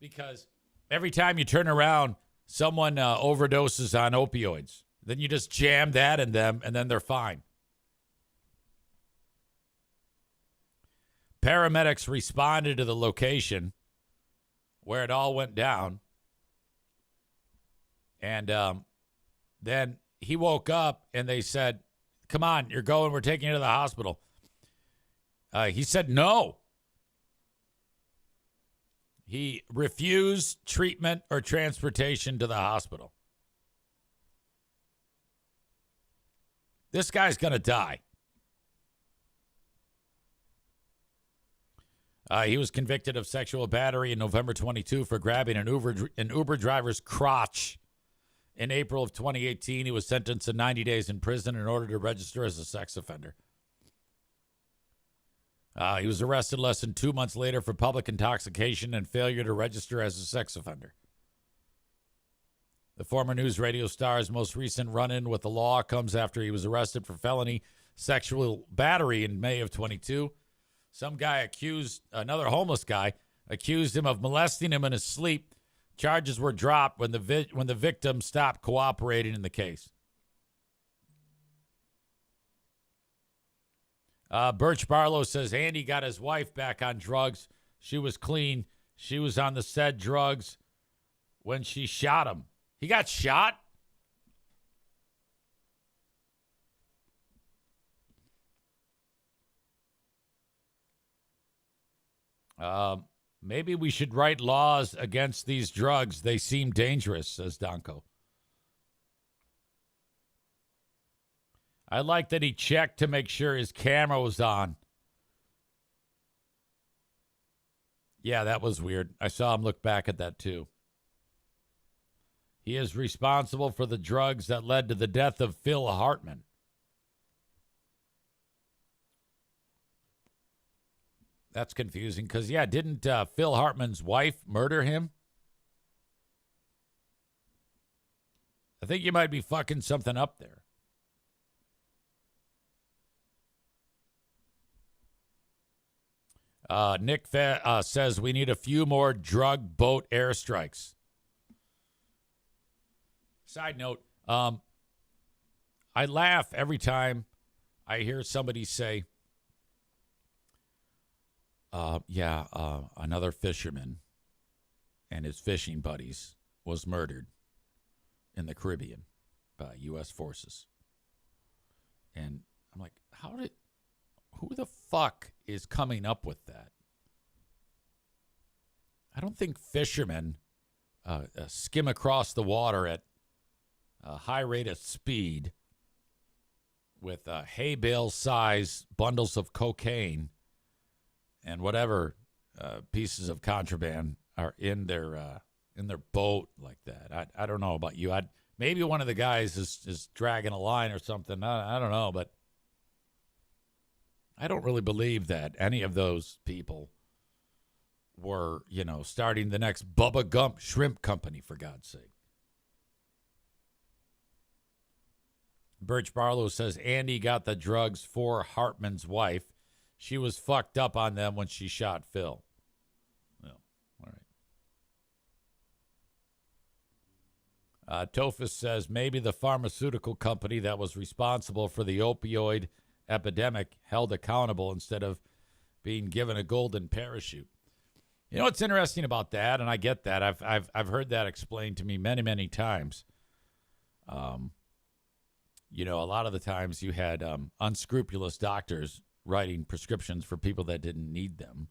A: Because every time you turn around, someone overdoses on opioids. Then you just jam that in them, and then they're fine. Paramedics responded to the location where it all went down. And then he woke up, and they said, "Come on, you're going. We're taking you to the hospital." He said no. He refused treatment or transportation to the hospital. This guy's going to die. He was convicted of sexual battery in November 22 for grabbing an Uber driver's crotch. In April of 2018, he was sentenced to 90 days in prison in order to register as a sex offender. He was arrested less than 2 months later for public intoxication and failure to register as a sex offender. The former news radio star's most recent run-in with the law comes after he was arrested for felony sexual battery in May of 22. Some guy another homeless guy accused him of molesting him in his sleep. Charges were dropped when the victim stopped cooperating in the case. Birch Barlow says Andy got his wife back on drugs. She was clean. She was on the said drugs when she shot him. He got shot? Maybe we should write laws against these drugs. They seem dangerous, says Donko. I like that he checked to make sure his camera was on. Yeah, that was weird. I saw him look back at that too. He is responsible for the drugs that led to the death of Phil Hartman. That's confusing because, yeah, didn't Phil Hartman's wife murder him? I think you might be fucking something up there. Nick says we need a few more drug boat airstrikes. Side note, I laugh every time I hear somebody say, another fisherman and his fishing buddies was murdered in the Caribbean by U.S. forces. And I'm like, who the fuck is coming up with that? I don't think fishermen skim across the water at a high rate of speed with hay bale size bundles of cocaine and whatever pieces of contraband are in their boat like that. I don't know about you. Maybe one of the guys is dragging a line or something. I don't know, but I don't really believe that any of those people were, starting the next Bubba Gump shrimp company, for God's sake. Birch Barlow says Andy got the drugs for Hartman's wife. She was fucked up on them when she shot Phil. Well, all right. Tophus says maybe the pharmaceutical company that was responsible for the opioid epidemic held accountable instead of being given a golden parachute. You know what's interesting about that, and I get that. I've heard that explained to me many, many times. A lot of the times you had unscrupulous doctors writing prescriptions for people that didn't need them.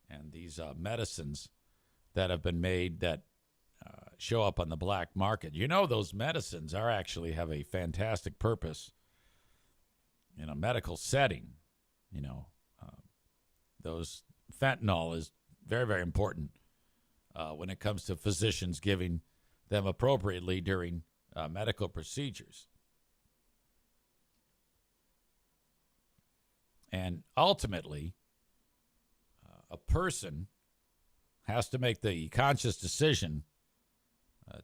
A: And these medicines that have been made that show up on the black market. Those medicines actually have a fantastic purpose in a medical setting. Those fentanyl is very, very important when it comes to physicians giving them appropriately during medical procedures. And ultimately, a person has to make the conscious decision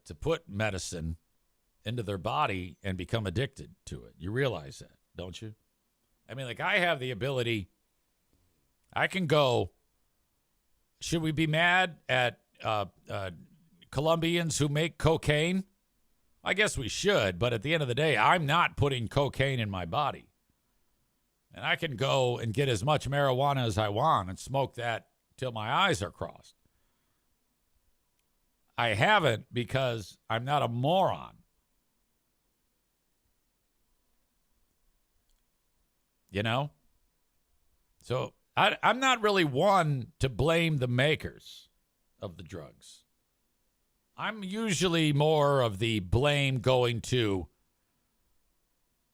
A: to put medicine into their body and become addicted to it. You realize that, don't you? I mean, I have the ability, I can go, should we be mad at Colombians who make cocaine? I guess we should, but at the end of the day, I'm not putting cocaine in my body. And I can go and get as much marijuana as I want and smoke that till my eyes are crossed. I haven't because I'm not a moron. So I'm not really one to blame the makers of the drugs. I'm usually more of the blame going to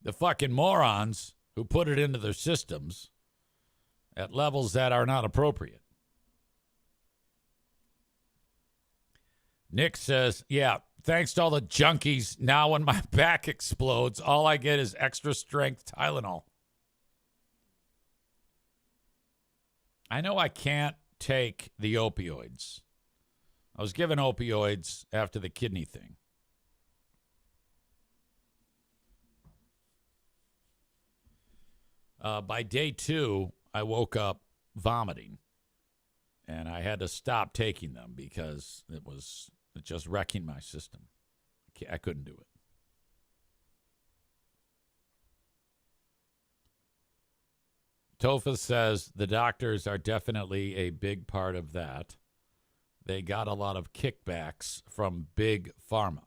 A: the fucking morons who put it into their systems at levels that are not appropriate. Nick says, yeah, thanks to all the junkies, now when my back explodes, all I get is extra strength Tylenol. I know I can't take the opioids. I was given opioids after the kidney thing. By day 2, I woke up vomiting, and I had to stop taking them because it was just wrecking my system. I couldn't do it. Tofa says the doctors are definitely a big part of that. They got a lot of kickbacks from big pharma.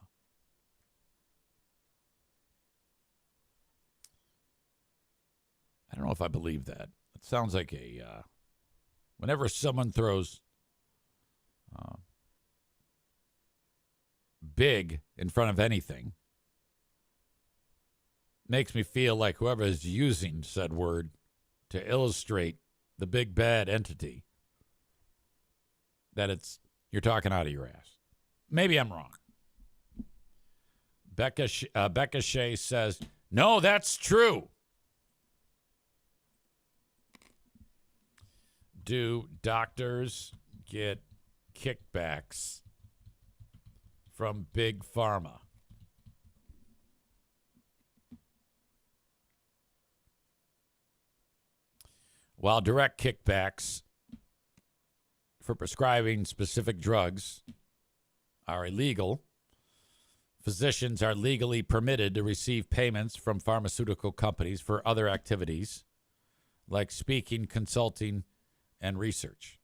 A: I don't know if I believe that. It sounds like whenever someone throws big in front of anything, makes me feel like whoever is using said word to illustrate the big bad entity, that you're talking out of your ass. Maybe I'm wrong. Becca Shea says, no, that's true. Do doctors get kickbacks from big pharma? While direct kickbacks for prescribing specific drugs are illegal, physicians are legally permitted to receive payments from pharmaceutical companies for other activities like speaking, consulting, and research.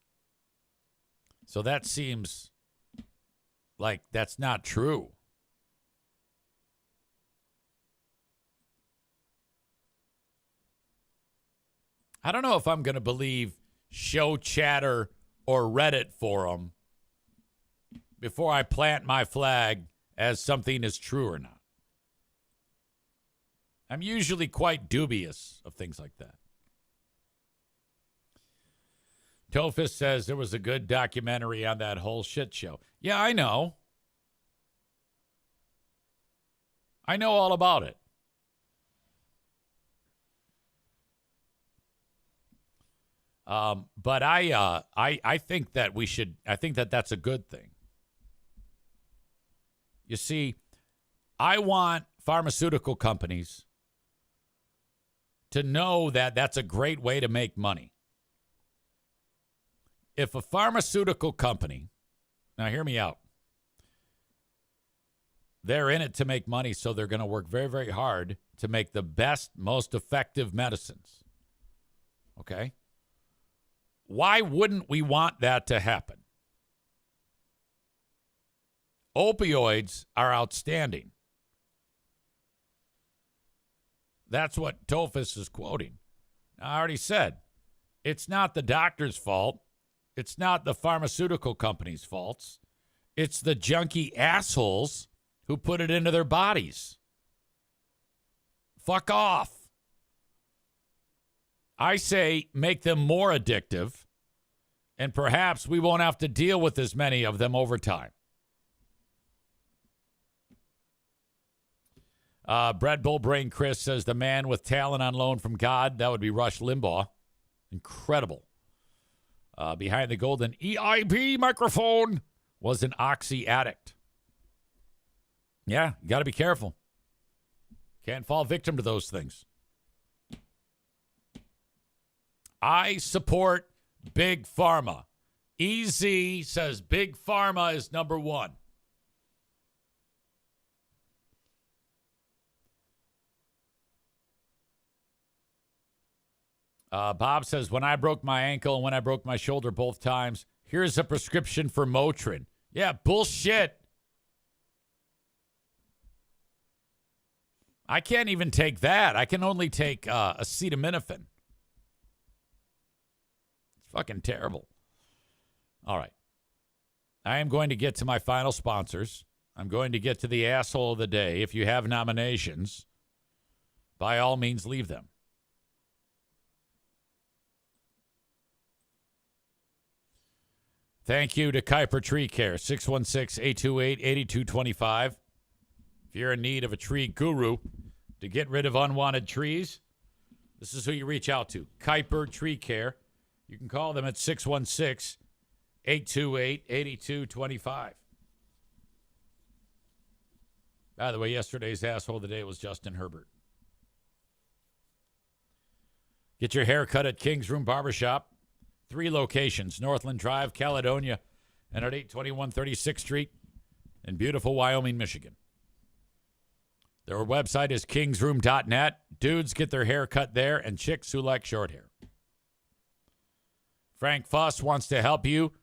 A: So that seems like that's not true. I don't know if I'm going to believe show chatter or Reddit forum before I plant my flag as something is true or not. I'm usually quite dubious of things like that. Tofus says there was a good documentary on that whole shit show. Yeah, I know. I know all about it. But I think that we should. I think that that's a good thing. You see, I want pharmaceutical companies to know that that's a great way to make money. If a pharmaceutical company, now hear me out, they're in it to make money, so they're going to work very, very hard to make the best, most effective medicines. Okay? Why wouldn't we want that to happen? Opioids are outstanding. That's what Tofus is quoting. I already said, it's not the doctor's fault. It's not the pharmaceutical company's faults. It's the junkie assholes who put it into their bodies. Fuck off. I say make them more addictive, and perhaps we won't have to deal with as many of them over time. Brad Bullbrain Chris says the man with talent on loan from God, that would be Rush Limbaugh. Incredible. Behind the golden EIB microphone was an oxy addict. Yeah, you got to be careful. Can't fall victim to those things. I support Big Pharma. EZ says Big Pharma is number one. Bob says, when I broke my ankle and when I broke my shoulder both times, here's a prescription for Motrin. Yeah, bullshit. I can't even take that. I can only take acetaminophen. It's fucking terrible. All right. I am going to get to my final sponsors. I'm going to get to the asshole of the day. If you have nominations, by all means, leave them. Thank you to Kuiper Tree Care, 616-828-8225. If you're in need of a tree guru to get rid of unwanted trees, this is who you reach out to. Kuiper Tree Care, You can call them at 616-828-8225. By the way, yesterday's asshole of the day was Justin Herbert. Get your hair cut at King's Room Barbershop. 3 locations, Northland Drive, Caledonia, and at 821 36th Street in beautiful Wyoming, Michigan. Their website is kingsroom.net. Dudes get their hair cut there, and chicks who like short hair. Frank Fuss wants to help you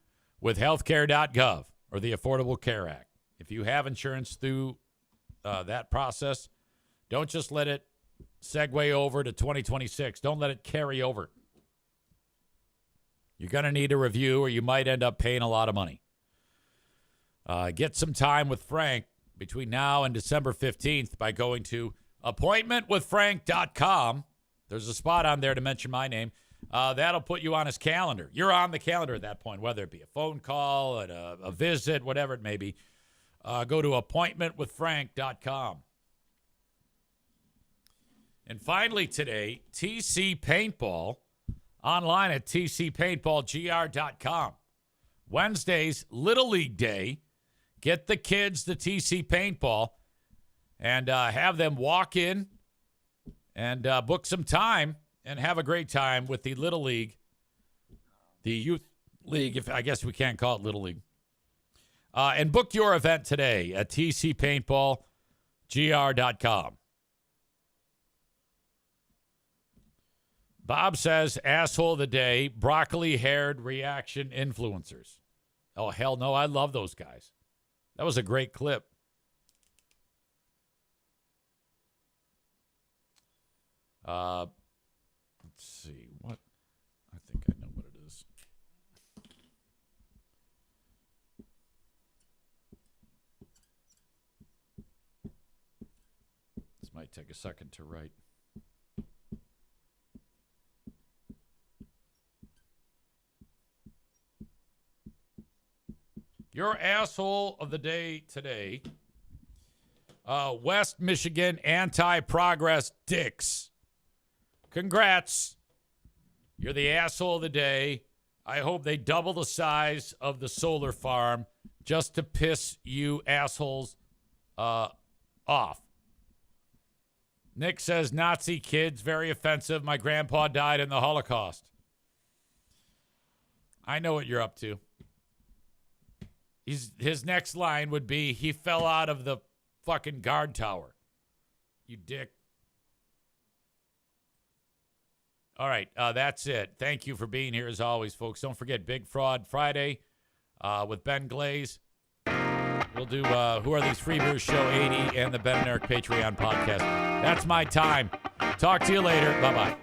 A: with healthcare.gov or the Affordable Care Act. If you have insurance through that process, don't just let it segue over to 2026. Don't let it carry over. You're going to need a review, or you might end up paying a lot of money. Get some time with Frank between now and December 15th by going to appointmentwithfrank.com. There's a spot on there to mention my name. That'll put you on his calendar. You're on the calendar at that point, whether it be a phone call, a visit, whatever it may be. Go to appointmentwithfrank.com. And finally today, TC Paintball, online at tcpaintballgr.com. Wednesday's Little League Day. Get the kids to TC Paintball and have them walk in and book some time and have a great time with the Little League, the Youth League, if I guess we can't call it Little League. And book your event today at tcpaintballgr.com. Bob says, asshole of the day, broccoli-haired reaction influencers. Oh, hell no, I love those guys. That was a great clip. Let's see. What? I think I know what it is. This might take a second to write. Your asshole of the day today, West Michigan anti-progress dicks. Congrats. You're the asshole of the day. I hope they double the size of the solar farm just to piss you assholes off. Nick says, Nazi kids, very offensive. My grandpa died in the Holocaust. I know what you're up to. His next line would be, he fell out of the fucking guard tower. You dick. All right, that's it. Thank you for being here as always, folks. Don't forget Big Fraud Friday with Ben Glaze. We'll do Who Are These Free Beers Show 80 and the Ben and Eric Patreon podcast. That's my time. Talk to you later. Bye-bye.